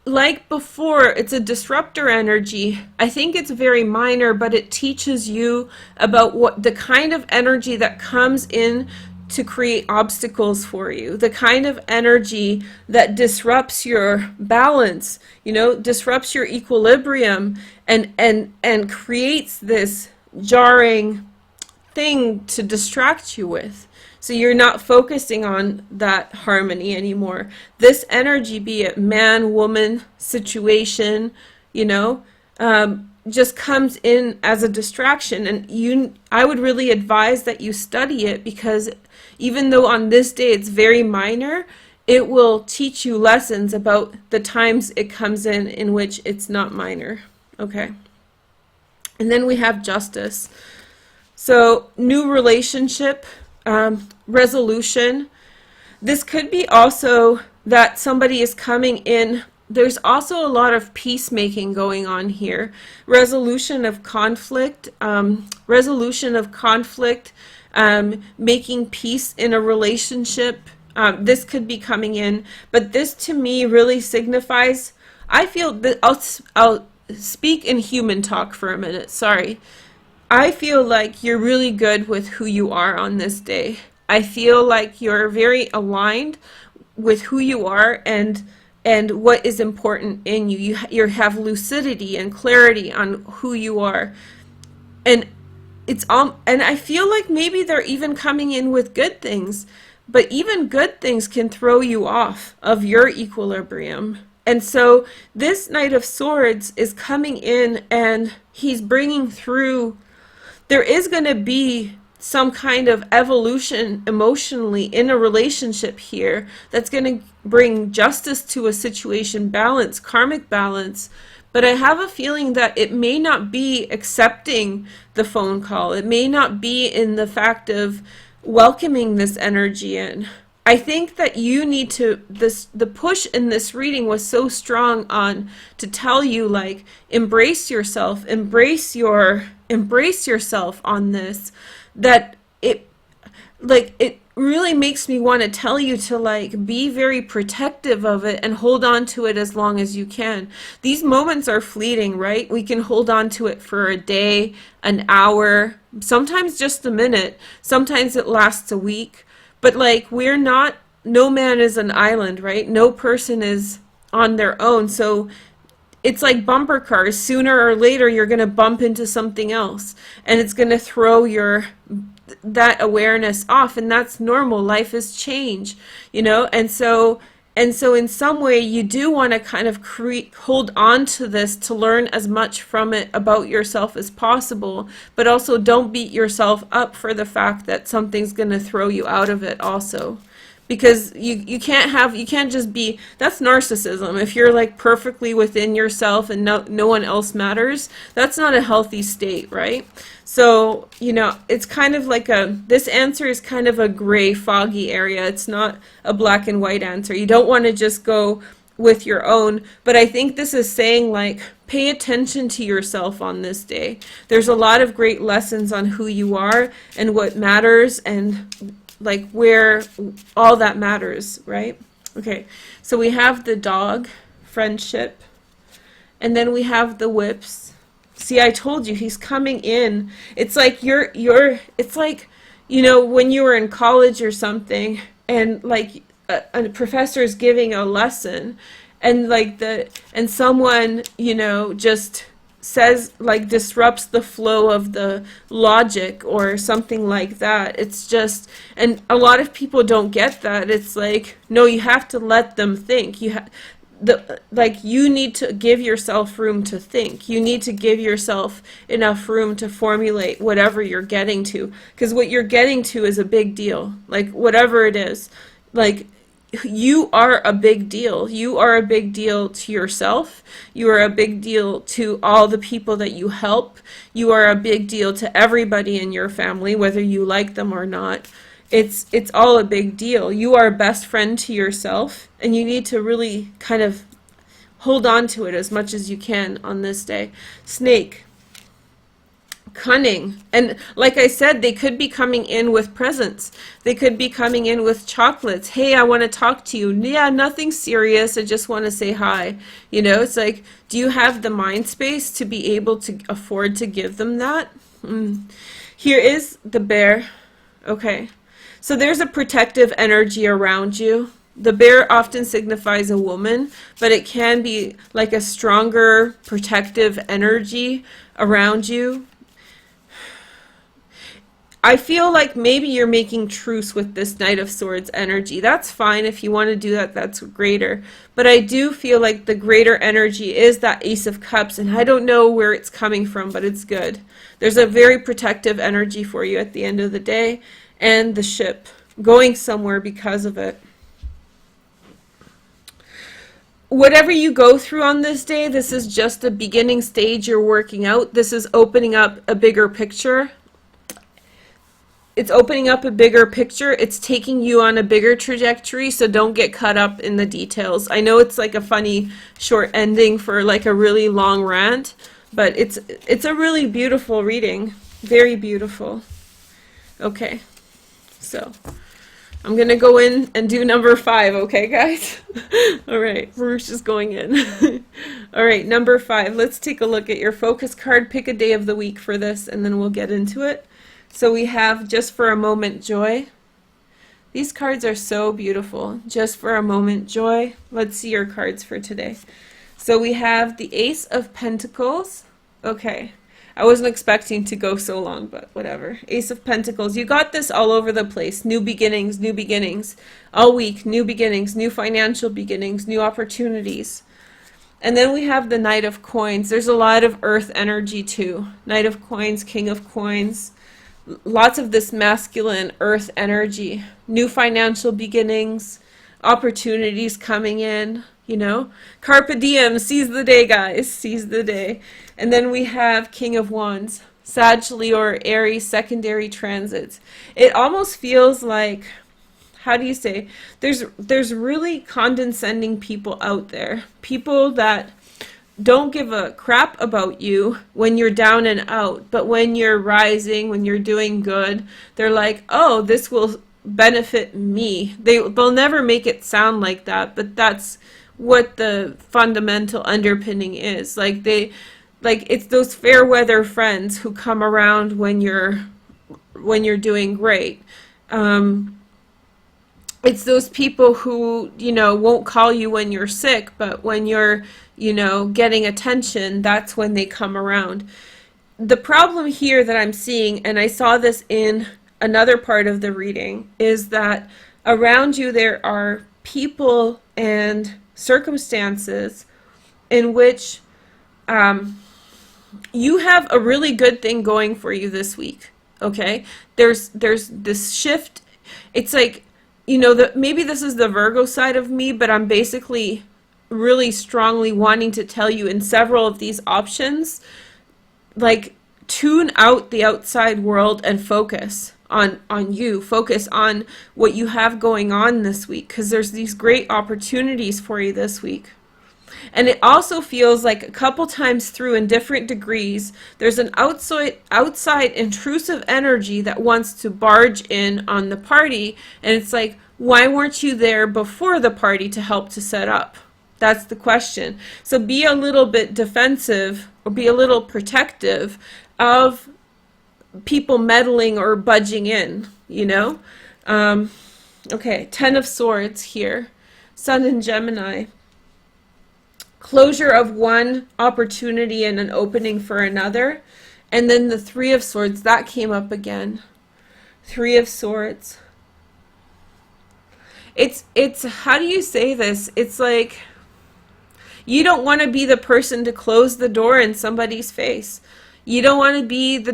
like before, it's a disruptor energy. I think it's very minor, but it teaches you about what the kind of energy that comes in to create obstacles for you, the kind of energy that disrupts your balance, you know, disrupts your equilibrium, and creates this jarring thing to distract you with. So you're not focusing on that harmony anymore. This energy, be it man, woman, situation, you know, just comes in as a distraction. And I would really advise that you study it, because even though on this day it's very minor, it will teach you lessons about the times it comes in which it's not minor. Okay. And then we have justice. So new relationship, resolution. This could be also that somebody is coming in. There's also a lot of peacemaking going on here. Resolution of conflict, making peace in a relationship. This could be coming in, but this to me really signifies, I feel that I'll speak in human talk for a minute, sorry. I feel like you're really good with who you are on this day. I feel like you're very aligned with who you are and what is important in you. You have lucidity and clarity on who you are. And and I feel like maybe they're even coming in with good things, but even good things can throw you off of your equilibrium. And so this Knight of Swords is coming in, and he's bringing through, there is going to be some kind of evolution emotionally in a relationship here that's going to bring justice to a situation, balance, karmic balance. But I have a feeling that it may not be accepting the phone call. It may not be in the fact of welcoming this energy in. I think that you need to, the push in this reading was so strong on to tell you, like, embrace yourself, embrace yourself on this, that it really makes me want to tell you to, like, be very protective of it and hold on to it as long as you can. These moments are fleeting, right? We can hold on to it for a day, an hour, sometimes just a minute, sometimes it lasts a week. But, like, no man is an island, right? No person is on their own. So it's like bumper cars. Sooner or later, you're going to bump into something else, and it's going to throw that awareness off. And that's normal. Life is change, you know? And so in some way, you do want to kind of hold on to this to learn as much from it about yourself as possible, but also don't beat yourself up for the fact that something's going to throw you out of it also. Because you can't just be, that's narcissism. If you're, like, perfectly within yourself and no one else matters, that's not a healthy state, right? So, you know, it's kind of like this answer is kind of a gray, foggy area. It's not a black and white answer. You don't want to just go with your own, but I think this is saying, like, pay attention to yourself on this day. There's a lot of great lessons on who you are and what matters, and like where all that matters, right? Okay, so we have the dog, friendship, and then we have the whips. See, I told you he's coming in. It's like it's like, you know, when you were in college or something, and like a professor is giving a lesson, and like and someone, you know, just says, like, disrupts the flow of the logic or something like that. It's just, and a lot of people don't get that. It's like, no, you have to let them think. You need to give yourself room to think. You need to give yourself enough room to formulate whatever you're getting to, because what you're getting to is a big deal. Like, whatever it is, like, you are a big deal. You are a big deal to yourself. You are a big deal to all the people that you help. You are a big deal to everybody in your family, whether you like them or not. It's all a big deal. You are a best friend to yourself, and you need to really kind of hold on to it as much as you can on this day. Snake. Cunning. And like I said, they could be coming in with presents. They could be coming in with chocolates. Hey, I want to talk to you. Yeah, nothing serious. I just want to say hi. You know, it's like, do you have the mind space to be able to afford to give them that? Here is the bear. Okay. So there's a protective energy around you. The bear often signifies a woman, but it can be like a stronger protective energy around you. I feel like maybe you're making truce with this Knight of Swords energy. That's fine. If you want to do that, that's greater. But I do feel like the greater energy is that Ace of Cups, and I don't know where it's coming from, but it's good. There's a very protective energy for you at the end of the day, and the ship going somewhere because of it. Whatever you go through on this day, this is just a beginning stage you're working out. This is opening up a bigger picture. It's opening up a bigger picture. It's taking you on a bigger trajectory, so don't get caught up in the details. I know it's like a funny short ending for like a really long rant, but it's a really beautiful reading. Very beautiful. Okay, so I'm going to go in and do number 5, okay, guys? All right, Veroosh is going in. All right, number 5. Let's take a look at your focus card. Pick a day of the week for this, and then we'll get into it. So we have Just for a Moment, Joy. These cards are so beautiful. Just for a Moment, Joy. Let's see your cards for today. So we have the Ace of Pentacles. Okay. I wasn't expecting to go so long, but whatever. Ace of Pentacles. You got this all over the place. New beginnings, new beginnings. All week, new beginnings, new financial beginnings, new opportunities. And then we have the Knight of Coins. There's a lot of earth energy too. Knight of Coins, King of Coins. Lots of this masculine earth energy. New financial beginnings. Opportunities coming in. You know, carpe diem, seize the day, guys, seize the day. And then we have King of Wands, Sag, Leo, Aries, secondary transits. It almost feels like, how do you say, there's really condescending people out there, people that don't give a crap about you when you're down and out, but when you're rising, when you're doing good, they're like, oh, this will benefit me. They'll never make it sound like that, but that's what the fundamental underpinning is. Like it's those fair weather friends who come around when you're doing great. It's those people who, you know, won't call you when you're sick, but when you're, you know, getting attention, that's when they come around. The problem here that I'm seeing, and I saw this in another part of the reading, is that around you there are people and circumstances in which you have a really good thing going for you this week. Okay, there's this shift. It's like, you know, maybe this is the Virgo side of me, but I'm basically really strongly wanting to tell you in several of these options, like, tune out the outside world and focus on you. Focus on what you have going on this week, because there's these great opportunities for you this week. And it also feels like a couple times through, in different degrees, there's an outside intrusive energy that wants to barge in on the party, and it's like, why weren't you there before the party to help to set up? That's the question. So be a little bit defensive, or be a little protective of people meddling or budging in, you know? Okay, 10 of Swords here. Sun in Gemini. Closure of one opportunity and an opening for another. And then the 3 of Swords, that came up again. 3 of Swords. It's how do you say this? It's like, you don't want to be the person to close the door in somebody's face. You don't want to be the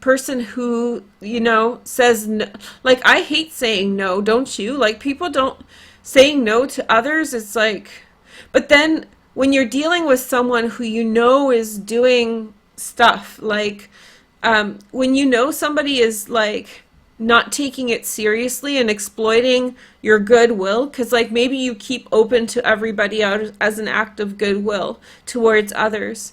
person who, you know, says no. Like, I hate saying no, don't you? Like, people don't, saying no to others, it's like, but then when you're dealing with someone who you know is doing stuff, like, when you know somebody is, like, not taking it seriously and exploiting your goodwill, because, like, maybe you keep open to everybody out as an act of goodwill towards others,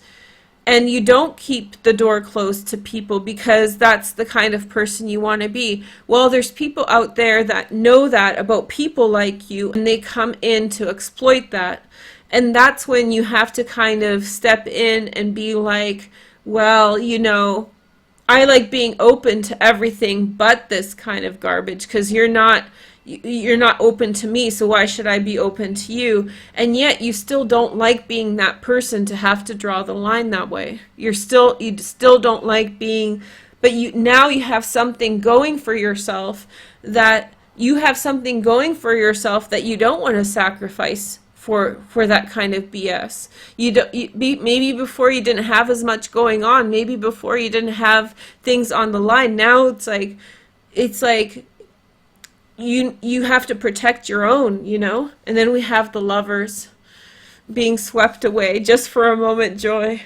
and you don't keep the door closed to people because that's the kind of person you want to be. Well, there's people out there that know that about people like you, and they come in to exploit that. And that's when you have to kind of step in and be like, well, you know, I like being open to everything but this kind of garbage, because you're not open to me, so why should I be open to you? And yet you still don't like being that person to have to draw the line that way. You still don't like being, but now you have something going for yourself, that you don't want to sacrifice for that kind of BS. Maybe before you didn't have as much going on. Maybe before you didn't have things on the line. Now it's like you have to protect your own, And then we have the Lovers being swept away just for a moment, joy.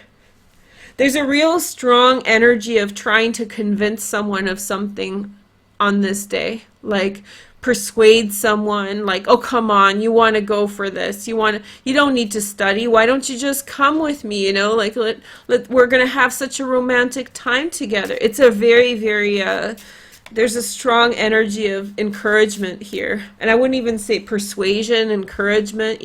There's a real strong energy of trying to convince someone of something on this day, like persuade someone, like, oh, come on, you want to go for this, you don't need to study, why don't you just come with me, like we're gonna have such a romantic time together. It's a very, very there's a strong energy of encouragement here, and I wouldn't even say persuasion, encouragement,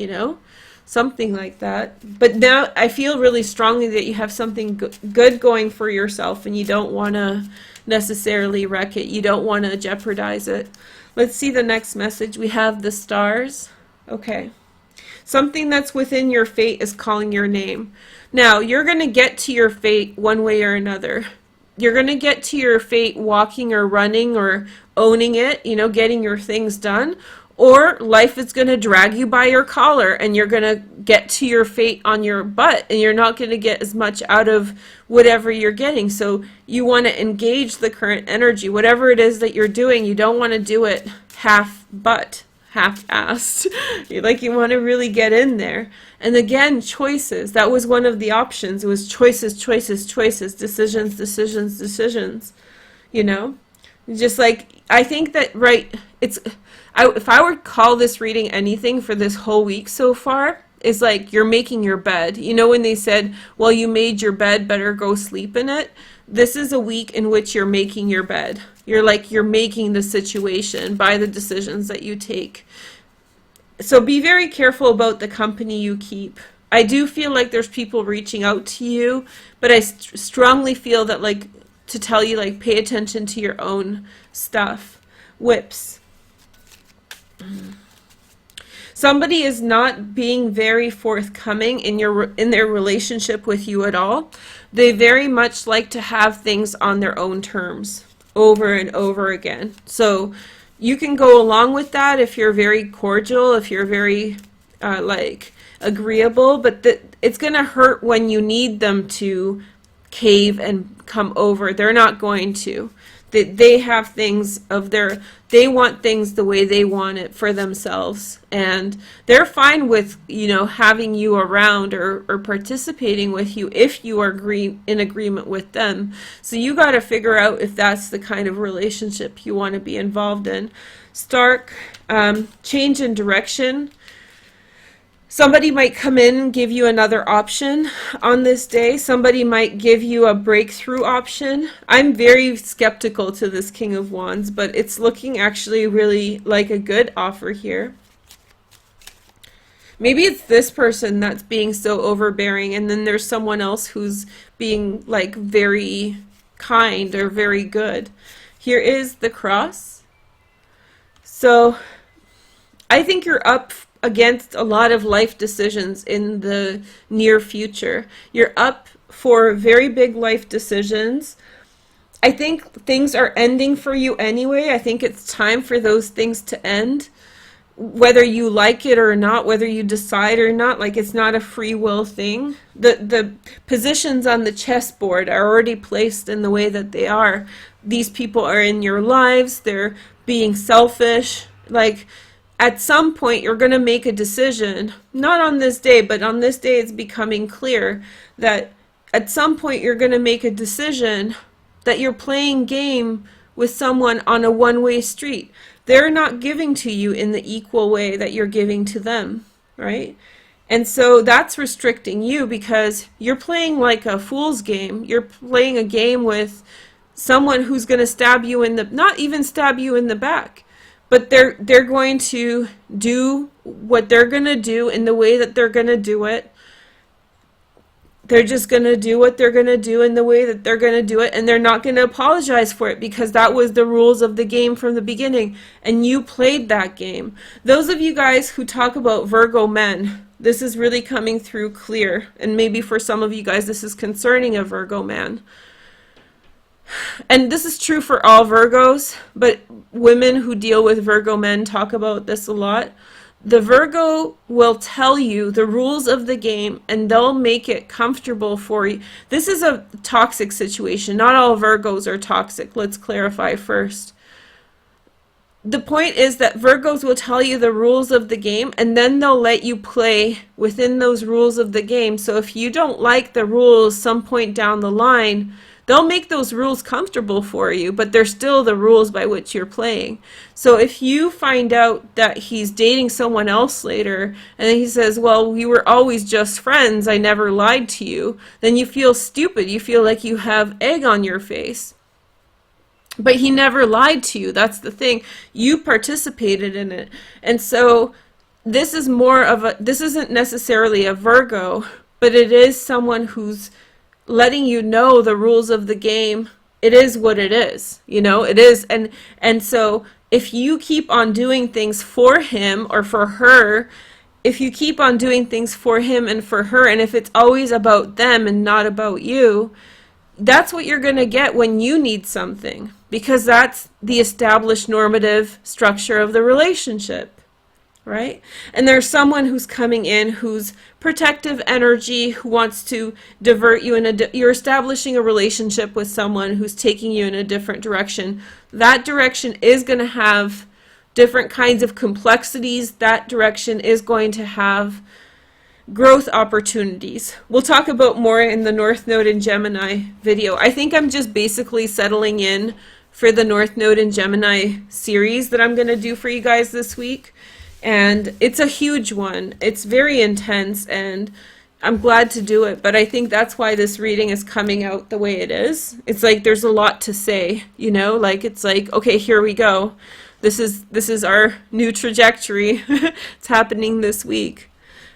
something like that. But now I feel really strongly that you have something good going for yourself, and you don't want to necessarily wreck it. You don't want to jeopardize it. Let's see the next message. We have the Stars. Okay. Something that's within your fate is calling your name. Now, you're going to get to your fate one way or another. You're going to get to your fate walking or running or owning it, getting your things done. Or life is going to drag you by your collar, and you're going to get to your fate on your butt, and you're not going to get as much out of whatever you're getting. So you want to engage the current energy. Whatever it is that you're doing, you don't want to do it half-assed. You want to really get in there. And again, choices. That was one of the options. It was choices, choices, choices, decisions, decisions, decisions. Just like, I think that, right, if I were to call this reading anything for this whole week so far, is like you're making your bed. When they said, well, you made your bed, better go sleep in it. This is a week in which you're making your bed. You're making the situation by the decisions that you take. So be very careful about the company you keep. I do feel like there's people reaching out to you, but I strongly feel that, to tell you, pay attention to your own stuff. Whips. Somebody is not being very forthcoming in their relationship with you at all. They very much like to have things on their own terms over and over again. So you can go along with that if you're very cordial, if you're very agreeable, but it's going to hurt when you need them to cave and come over. They're not going to. They have things they want things the way they want it for themselves, and they're fine with having you around or participating with you if you are in agreement with them. So you got to figure out if that's the kind of relationship you want to be involved in. Stark, change in direction. Somebody might come in and give you another option on this day. Somebody might give you a breakthrough option. I'm very skeptical to this King of Wands, but it's looking actually really like a good offer here. Maybe it's this person that's being so overbearing, and then there's someone else who's being very kind or very good. Here is the Cross. So I think you're up against a lot of life decisions in the near future. You're up for very big life decisions. I think things are ending for you anyway. I think it's time for those things to end, whether you like it or not, whether you decide or not. It's not a free will thing. The positions on the chessboard are already placed in the way that they are. These people are in your lives. They're being selfish. At some point, you're going to make a decision, not on this day, but on this day it's becoming clear that at some point you're going to make a decision that you're playing game with someone on a one-way street. They're not giving to you in the equal way that you're giving to them, right? And so that's restricting you because you're playing like a fool's game. You're playing a game with someone who's going to stab you in the, not even stab you in the back, but they're going to do what they're going to do in the way that they're going to do it. they're just going to do what they're going to do in the way that they're going to do it, and they're not going to apologize for it because that was the rules of the game from the beginning, and you played that game. Those of you guys who talk about Virgo men, this is really coming through clear, and maybe for some of you guys this is concerning a Virgo man. And this is true for all Virgos, but women who deal with Virgo men talk about this a lot. The Virgo will tell you the rules of the game and they'll make it comfortable for you. This is a toxic situation. Not all Virgos are toxic. Let's clarify first. The point is that Virgos will tell you the rules of the game and then they'll let you play within those rules of the game. So if you don't like the rules some point down the line, they'll make those rules comfortable for you, but they're still the rules by which you're playing. So if you find out that he's dating someone else later, and then he says, well, we were always just friends, I never lied to you, then you feel stupid. You feel like you have egg on your face. But he never lied to you. That's the thing. You participated in it. And so this is more of a, this isn't necessarily a Virgo, but it is someone who's letting you know the rules of the game. It is what it is, you know, it is. And so if you keep on doing things for him or for her, if you keep on doing things for him and for her, and if it's always about them and not about you, that's what you're going to get when you need something, because that's the established normative structure of the relationship. Right? And there's someone who's coming in who's protective energy, who wants to divert you you're establishing a relationship with someone who's taking you in a different direction. That direction is going to have different kinds of complexities. That direction is going to have growth opportunities. We'll talk about more in the North Node in Gemini video. I think I'm just basically settling in for the North Node in Gemini series that I'm going to do for you guys this week. And it's a huge one. It's very intense, and I'm glad to do it, but I think that's why this reading is coming out the way it is. It's like there's a lot to say, you know, like it's like, okay, here we go. This is our new trajectory. It's happening this week.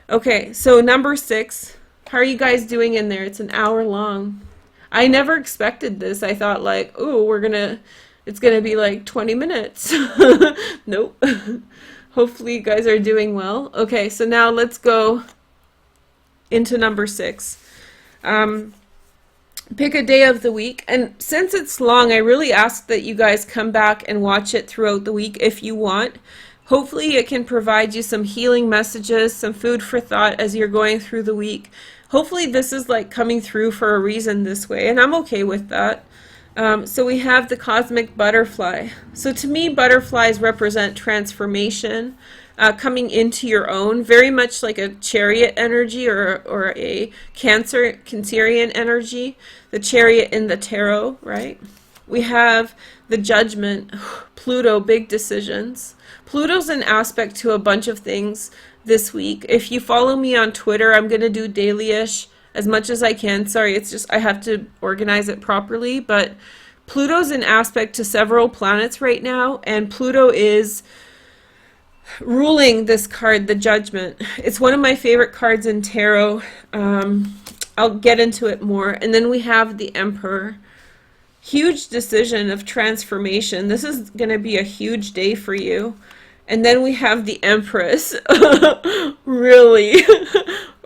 Okay, so number 6. How are you guys doing in there? It's an hour long. I never expected this. I thought like, oh, it's gonna be like 20 minutes. Nope. Hopefully you guys are doing well. Okay, so now let's go into number 6. Pick a day of the week. And since it's long, I really ask that you guys come back and watch it throughout the week if you want. Hopefully it can provide you some healing messages, some food for thought as you're going through the week. Hopefully this is like coming through for a reason this way, and I'm okay with that. So we have the cosmic butterfly. So to me, butterflies represent transformation, coming into your own, very much like a Chariot energy or a Cancerian energy, the Chariot in the tarot, right? We have the Judgment, Pluto, big decisions. Pluto's an aspect to a bunch of things this week. If you follow me on Twitter, I'm going to do daily-ish as much as I can. Sorry, it's just I have to organize it properly, but Pluto's an aspect to several planets right now, and Pluto is ruling this card, the Judgment. It's one of my favorite cards in tarot. I'll get into it more. And then we have the Emperor. Huge decision of transformation. This is going to be a huge day for you. And then we have the Empress. Really?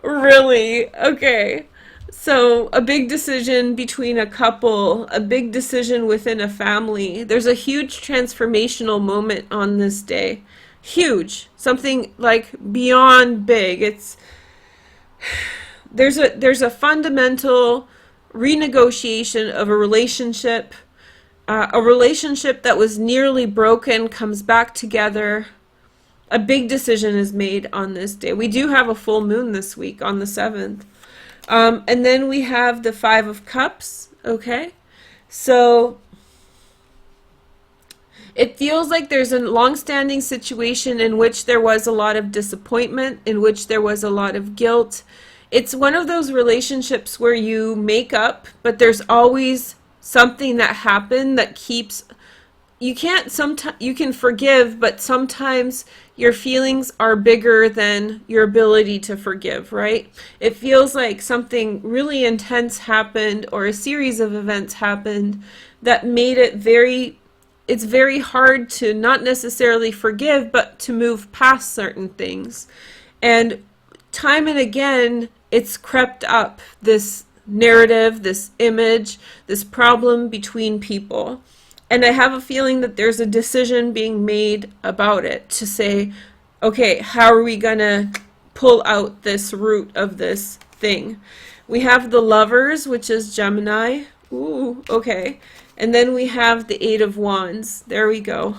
Really? Okay. So a big decision between a couple, a big decision within a family. There's a huge transformational moment on this day. Huge. Something like beyond big. There's a fundamental renegotiation of a relationship. A relationship that was nearly broken comes back together. A big decision is made on this day. We do have a full moon this week on the 7th. And then we have the 5 of Cups, okay? So it feels like there's a long-standing situation in which there was a lot of disappointment, in which there was a lot of guilt. It's one of those relationships where you make up, but there's always something that happened that keeps you can't sometimes, you can forgive, but sometimes your feelings are bigger than your ability to forgive, right? It feels like something really intense happened, or a series of events happened that made it it's very hard to not necessarily forgive, but to move past certain things. And time and again, it's crept up, this narrative, this image, this problem between people. And I have a feeling that there's a decision being made about it to say, okay, how are we going to pull out this root of this thing? We have the Lovers, which is Gemini. Ooh, okay. And then we have the Eight of Wands. There we go.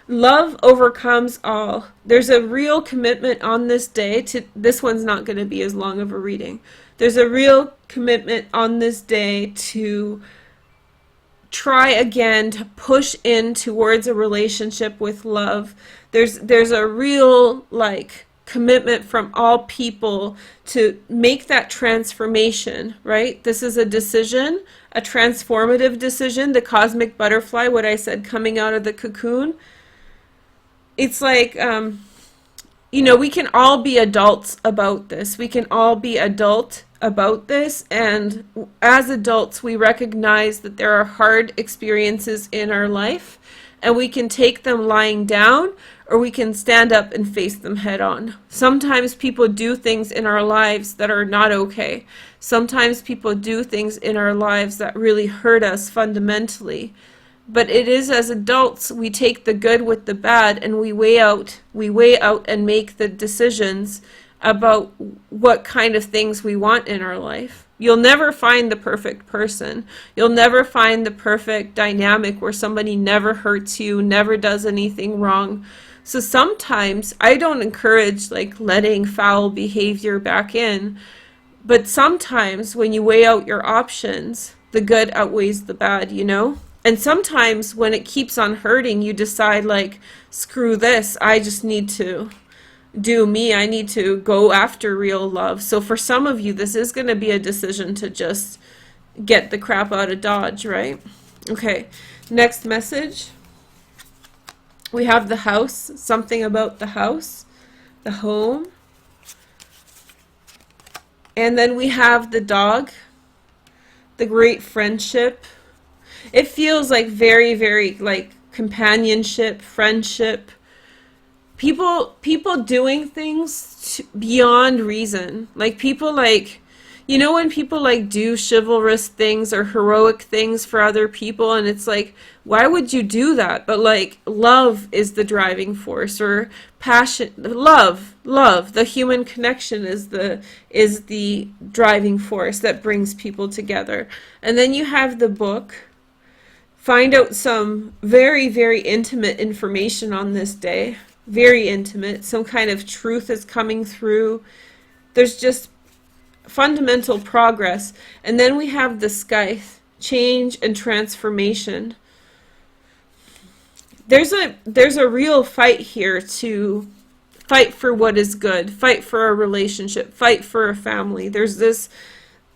Love overcomes all. There's a real commitment on this day to, this one's not going to be as long of a reading. There's a real commitment on this day to try again to push in towards a relationship with love. There's a real commitment from all people to make that transformation, right? This is a decision, a transformative decision, the cosmic butterfly, what I said, coming out of the cocoon. It's like, we can all be adults about this. We can all be adult about this, and as adults we recognize that there are hard experiences in our life, and we can take them lying down, or we can stand up and face them head on. Sometimes people do things in our lives that are not okay. Sometimes people do things in our lives that really hurt us fundamentally. But it is, as adults, we take the good with the bad, and we weigh out and make the decisions about what kind of things we want in our life. You'll never find the perfect person. You'll never find the perfect dynamic where somebody never hurts you, never does anything wrong. So sometimes I don't encourage letting foul behavior back in, but sometimes when you weigh out your options, the good outweighs the bad, And sometimes when it keeps on hurting, you decide screw this, I just need to do me. I need to go after real love. So for some of you, this is going to be a decision to just get the crap out of Dodge, right? Okay, next message. We have the House, something about the house, the home. And then we have the Dog, the Great Friendship. It feels like very, very companionship, friendship. People doing things beyond reason. People when people do chivalrous things or heroic things for other people, and it's why would you do that? But love is the driving force, or passion, love, the human connection is the driving force that brings people together. And then you have the Book. Find out some very, very intimate information on this day. Very intimate. Some kind of truth is coming through. There's just fundamental progress. And then we have the Scythe, change and transformation. There's a real fight here to fight for what is good, fight for a relationship, fight for a family. There's this,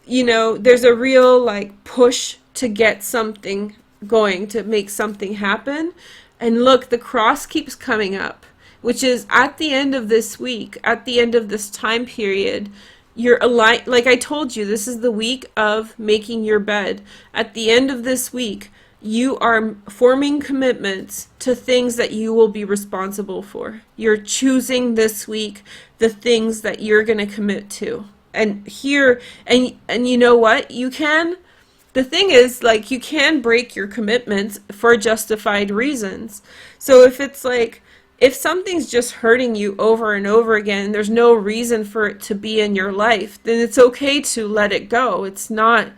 there's a real push to get something going, to make something happen. And look, the Cross keeps coming up, which is at the end of this week, at the end of this time period, you're aligned. Like I told you, this is the week of making your bed. At the end of this week, you are forming commitments to things that you will be responsible for. You're choosing this week the things that you're going to commit to. And here, and you know what? You can, the thing is, you can break your commitments for justified reasons. So if it's if something's just hurting you over and over again, there's no reason for it to be in your life, then it's okay to let it go. It's not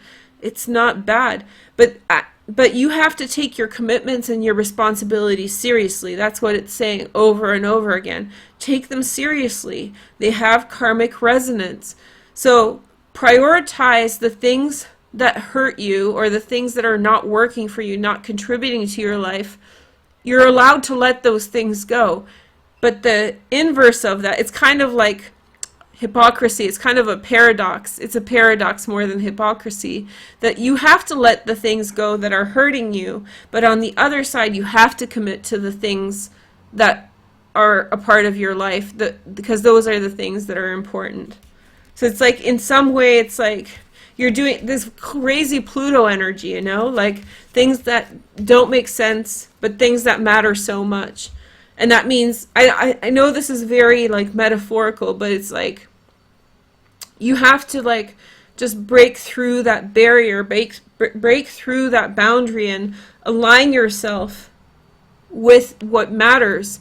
bad. But you have to take your commitments and your responsibilities seriously. That's what it's saying over and over again. Take them seriously. They have karmic resonance. So prioritize the things that hurt you, or the things that are not working for you, not contributing to your life. You're allowed to let those things go. But the inverse of that, it's kind of hypocrisy. It's kind of a paradox. It's a paradox more than hypocrisy, that you have to let the things go that are hurting you, but on the other side, you have to commit to the things that are a part of your life, because those are the things that are important. So it's like, in some way, it's like you're doing this crazy Pluto energy, you know, like things that don't make sense, but things that matter so much. And that means, I know this is very like metaphorical, but it's like you have to like just break through that barrier, break through that boundary, and align yourself with what matters.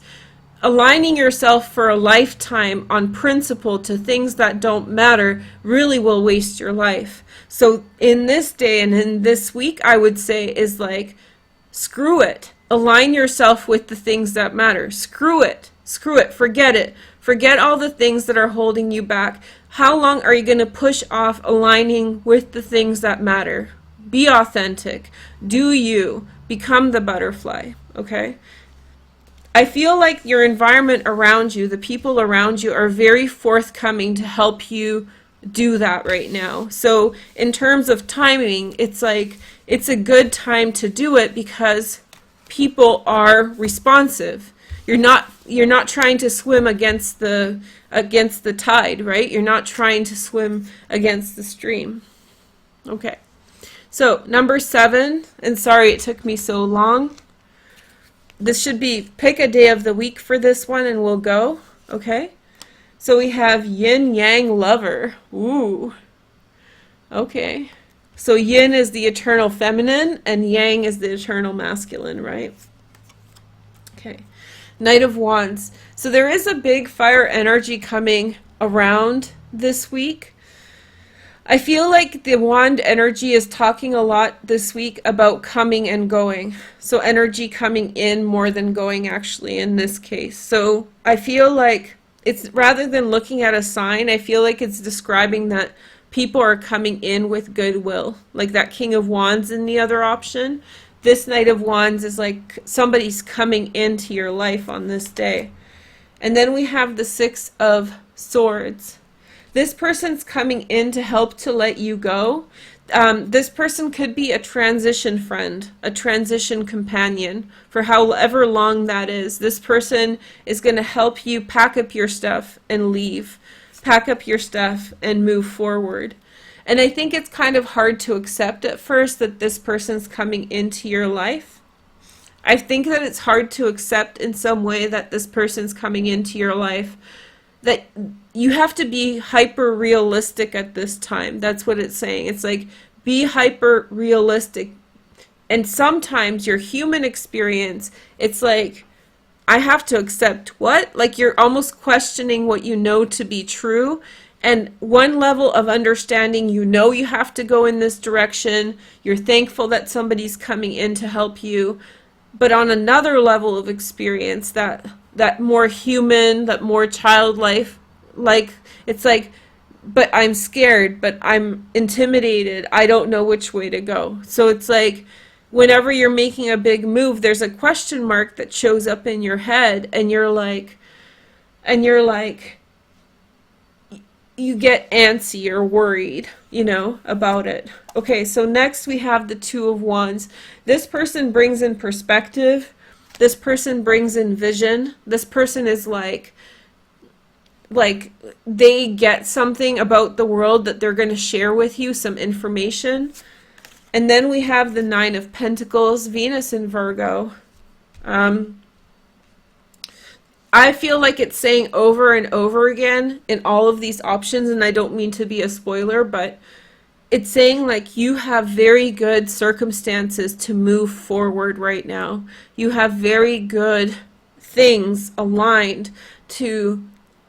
Aligning yourself for a lifetime on principle to things that don't matter really will waste your life. So in this day and in this week, I would say, is like, screw it. Align yourself with the things that matter. Screw it. Screw it. Forget it. Forget all the things that are holding you back. How long are you going to push off aligning with the things that matter? Be authentic. Do you. Become the butterfly. Okay? I feel like your environment around you, the people around you, are very forthcoming to help you do that right now. So in terms of timing, it's like, it's a good time to do it because people are responsive. You're not trying to swim against the tide, right? You're not trying to swim against the stream. Okay. So number 7, and sorry it took me so long. This should be, pick a day of the week for this one and we'll go. Okay. So we have Yin Yang Lover. Ooh. Okay. So Yin is the eternal feminine and Yang is the eternal masculine, right? Okay. Knight of Wands. So there is a big fire energy coming around this week. I feel like the wand energy is talking a lot this week about coming and going. So energy coming in more than going, actually, in this case. So I feel like it's, rather than looking at a sign, I feel like it's describing that people are coming in with goodwill. Like that King of Wands in the other option. This Knight of Wands is like somebody's coming into your life on this day. And then we have the Six of Swords. This person's coming in to help to let you go. This person could be a transition friend, a transition companion for however long that is. This person is going to help you pack up your stuff and leave. Pack up your stuff and move forward. And I think it's kind of hard to accept at first that this person's coming into your life. I think that it's hard to accept in some way that this person's coming into your life, that you have to be hyper realistic at this time. That's what it's saying. It's like, be hyper realistic. And sometimes your human experience, it's like, I have to accept what? Like you're almost questioning what you know to be true. And one level of understanding, you know you have to go in this direction. You're thankful that somebody's coming in to help you. But on another level of experience, that more human, that more childlike, like it's like, but I'm scared, but I'm intimidated. I don't know which way to go. So it's like, whenever you're making a big move, there's a question mark that shows up in your head, and you're like, you get antsy or worried, you know, about it. Okay, so next we have the Two of Wands. This person brings in perspective. This person brings in vision. This person is like they get something about the world that they're going to share with you, some information. And then we have the Nine of Pentacles, Venus in Virgo. I feel like it's saying over and over again in all of these options, and I don't mean to be a spoiler, but it's saying like you have very good circumstances to move forward right now. You have very good things aligned to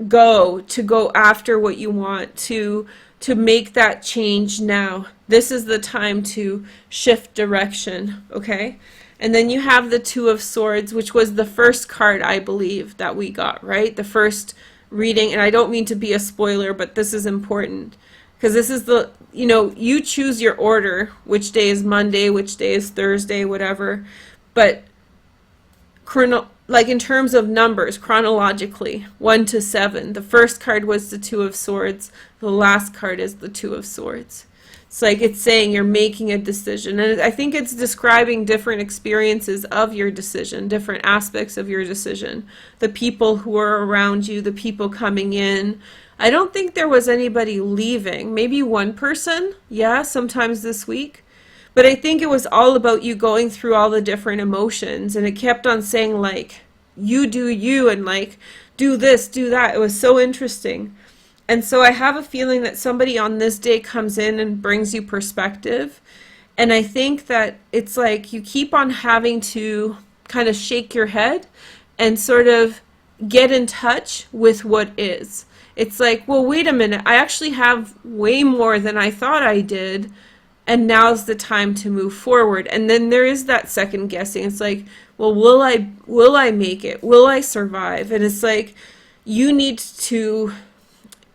go after what you want, to make that change now. This is the time to shift direction, okay? And then you have the Two of Swords, which was the first card, I believe, that we got, right? The first reading, and I don't mean to be a spoiler, but this is important. Because this is the, you know, you choose your order, which day is Monday, which day is Thursday, whatever. But like in terms of numbers, chronologically, 1 to 7. The first card was the Two of Swords. The last card is the Two of Swords. It's like it's saying you're making a decision. And I think it's describing different experiences of your decision, different aspects of your decision. The people who are around you, the people coming in. I don't think there was anybody leaving. Maybe one person, yeah, sometimes this week. But I think it was all about you going through all the different emotions. And it kept on saying, like, you do you, and like, do this, do that. It was so interesting. And so I have a feeling that somebody on this day comes in and brings you perspective. And I think that it's like you keep on having to kind of shake your head and sort of get in touch with what is. It's like, well, wait a minute. I actually have way more than I thought I did. And now's the time to move forward. And then there is that second guessing. It's like, well, will I make it? Will I survive? And it's like, you need to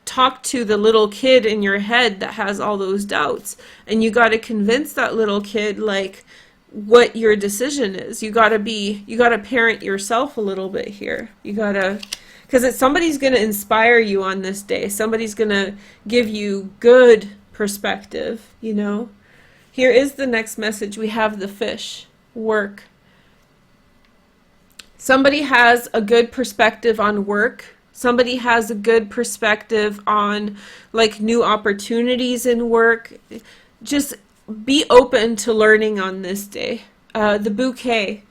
talk to the little kid in your head that has all those doubts, and you got to convince that little kid like what your decision is. You got to parent yourself a little bit here. You got to, because somebody's going to inspire you on this day. Somebody's going to give you good perspective, you know. Here is the next message. We have the Fish. Work. Somebody has a good perspective on work. Somebody has a good perspective on like new opportunities in work. Just be open to learning on this day. The Bouquet.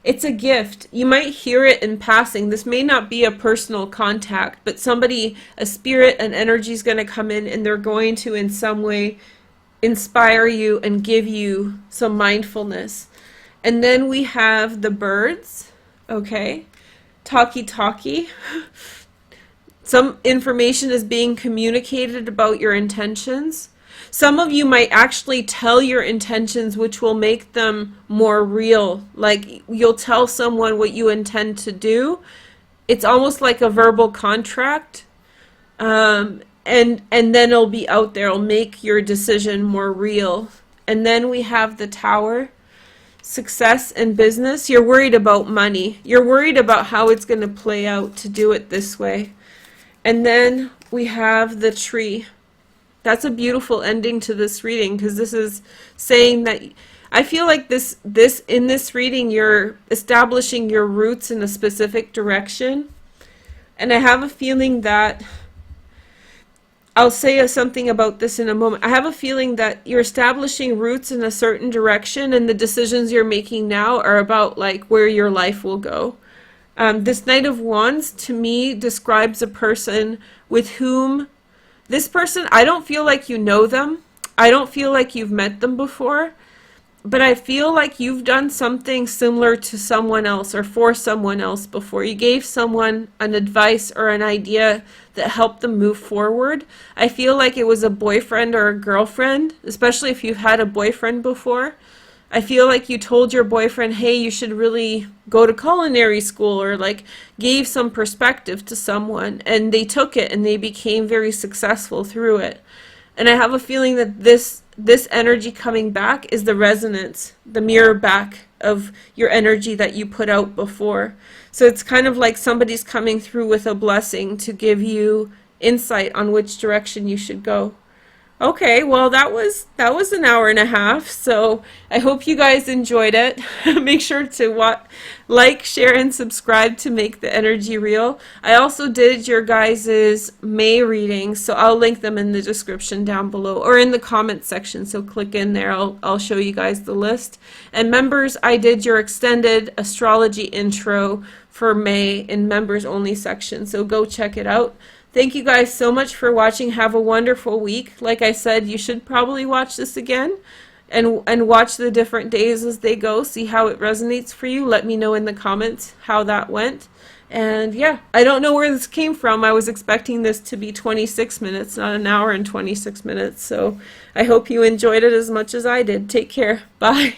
It's a gift. You might hear it in passing. This may not be a personal contact, but somebody, a spirit, an energy is going to come in, and they're going to in some way inspire you and give you some mindfulness. And then we have the Birds. Okay. Talkie. Some information is being communicated about your intentions. Some of you might actually tell your intentions, which will make them more real. Like you'll tell someone what you intend to do. It's almost like a verbal contract. And then it'll be out there. It'll make your decision more real. And then we have the Tower. Success in business. You're worried about money. You're worried about how it's going to play out to do it this way. And then we have the Tree. That's a beautiful ending to this reading, because this is saying that I feel like this in this reading you're establishing your roots in a specific direction. And I have a feeling that I'll say something about this in a moment. I have a feeling that you're establishing roots in a certain direction, and the decisions you're making now are about like where your life will go. This Knight of Wands to me describes a person with whom this person, I don't feel like you know them. I don't feel like you've met them before, but I feel like you've done something similar to someone else or for someone else before. You gave someone an advice or an idea that helped them move forward. I feel like it was a boyfriend or a girlfriend, especially if you've had a boyfriend before. I feel like you told your boyfriend, hey, you should really go to culinary school, or like gave some perspective to someone, and they took it and they became very successful through it. And I have a feeling that this energy coming back is the resonance, the mirror back of your energy that you put out before. So it's kind of like somebody's coming through with a blessing to give you insight on which direction you should go. Okay, well, that was an hour and a half, so I hope you guys enjoyed it. Make sure to like, share, and subscribe to make the energy real. I also did your guys' May readings, so I'll link them in the description down below, or in the comment section, so click in there. I'll show you guys the list. And members, I did your extended astrology intro for May in members only section, so go check it out. Thank you guys so much for watching. Have a wonderful week. Like I said, you should probably watch this again and watch the different days as they go. See how it resonates for you. Let me know in the comments how that went. And yeah, I don't know where this came from. I was expecting this to be 26 minutes, not an hour and 26 minutes. So I hope you enjoyed it as much as I did. Take care. Bye.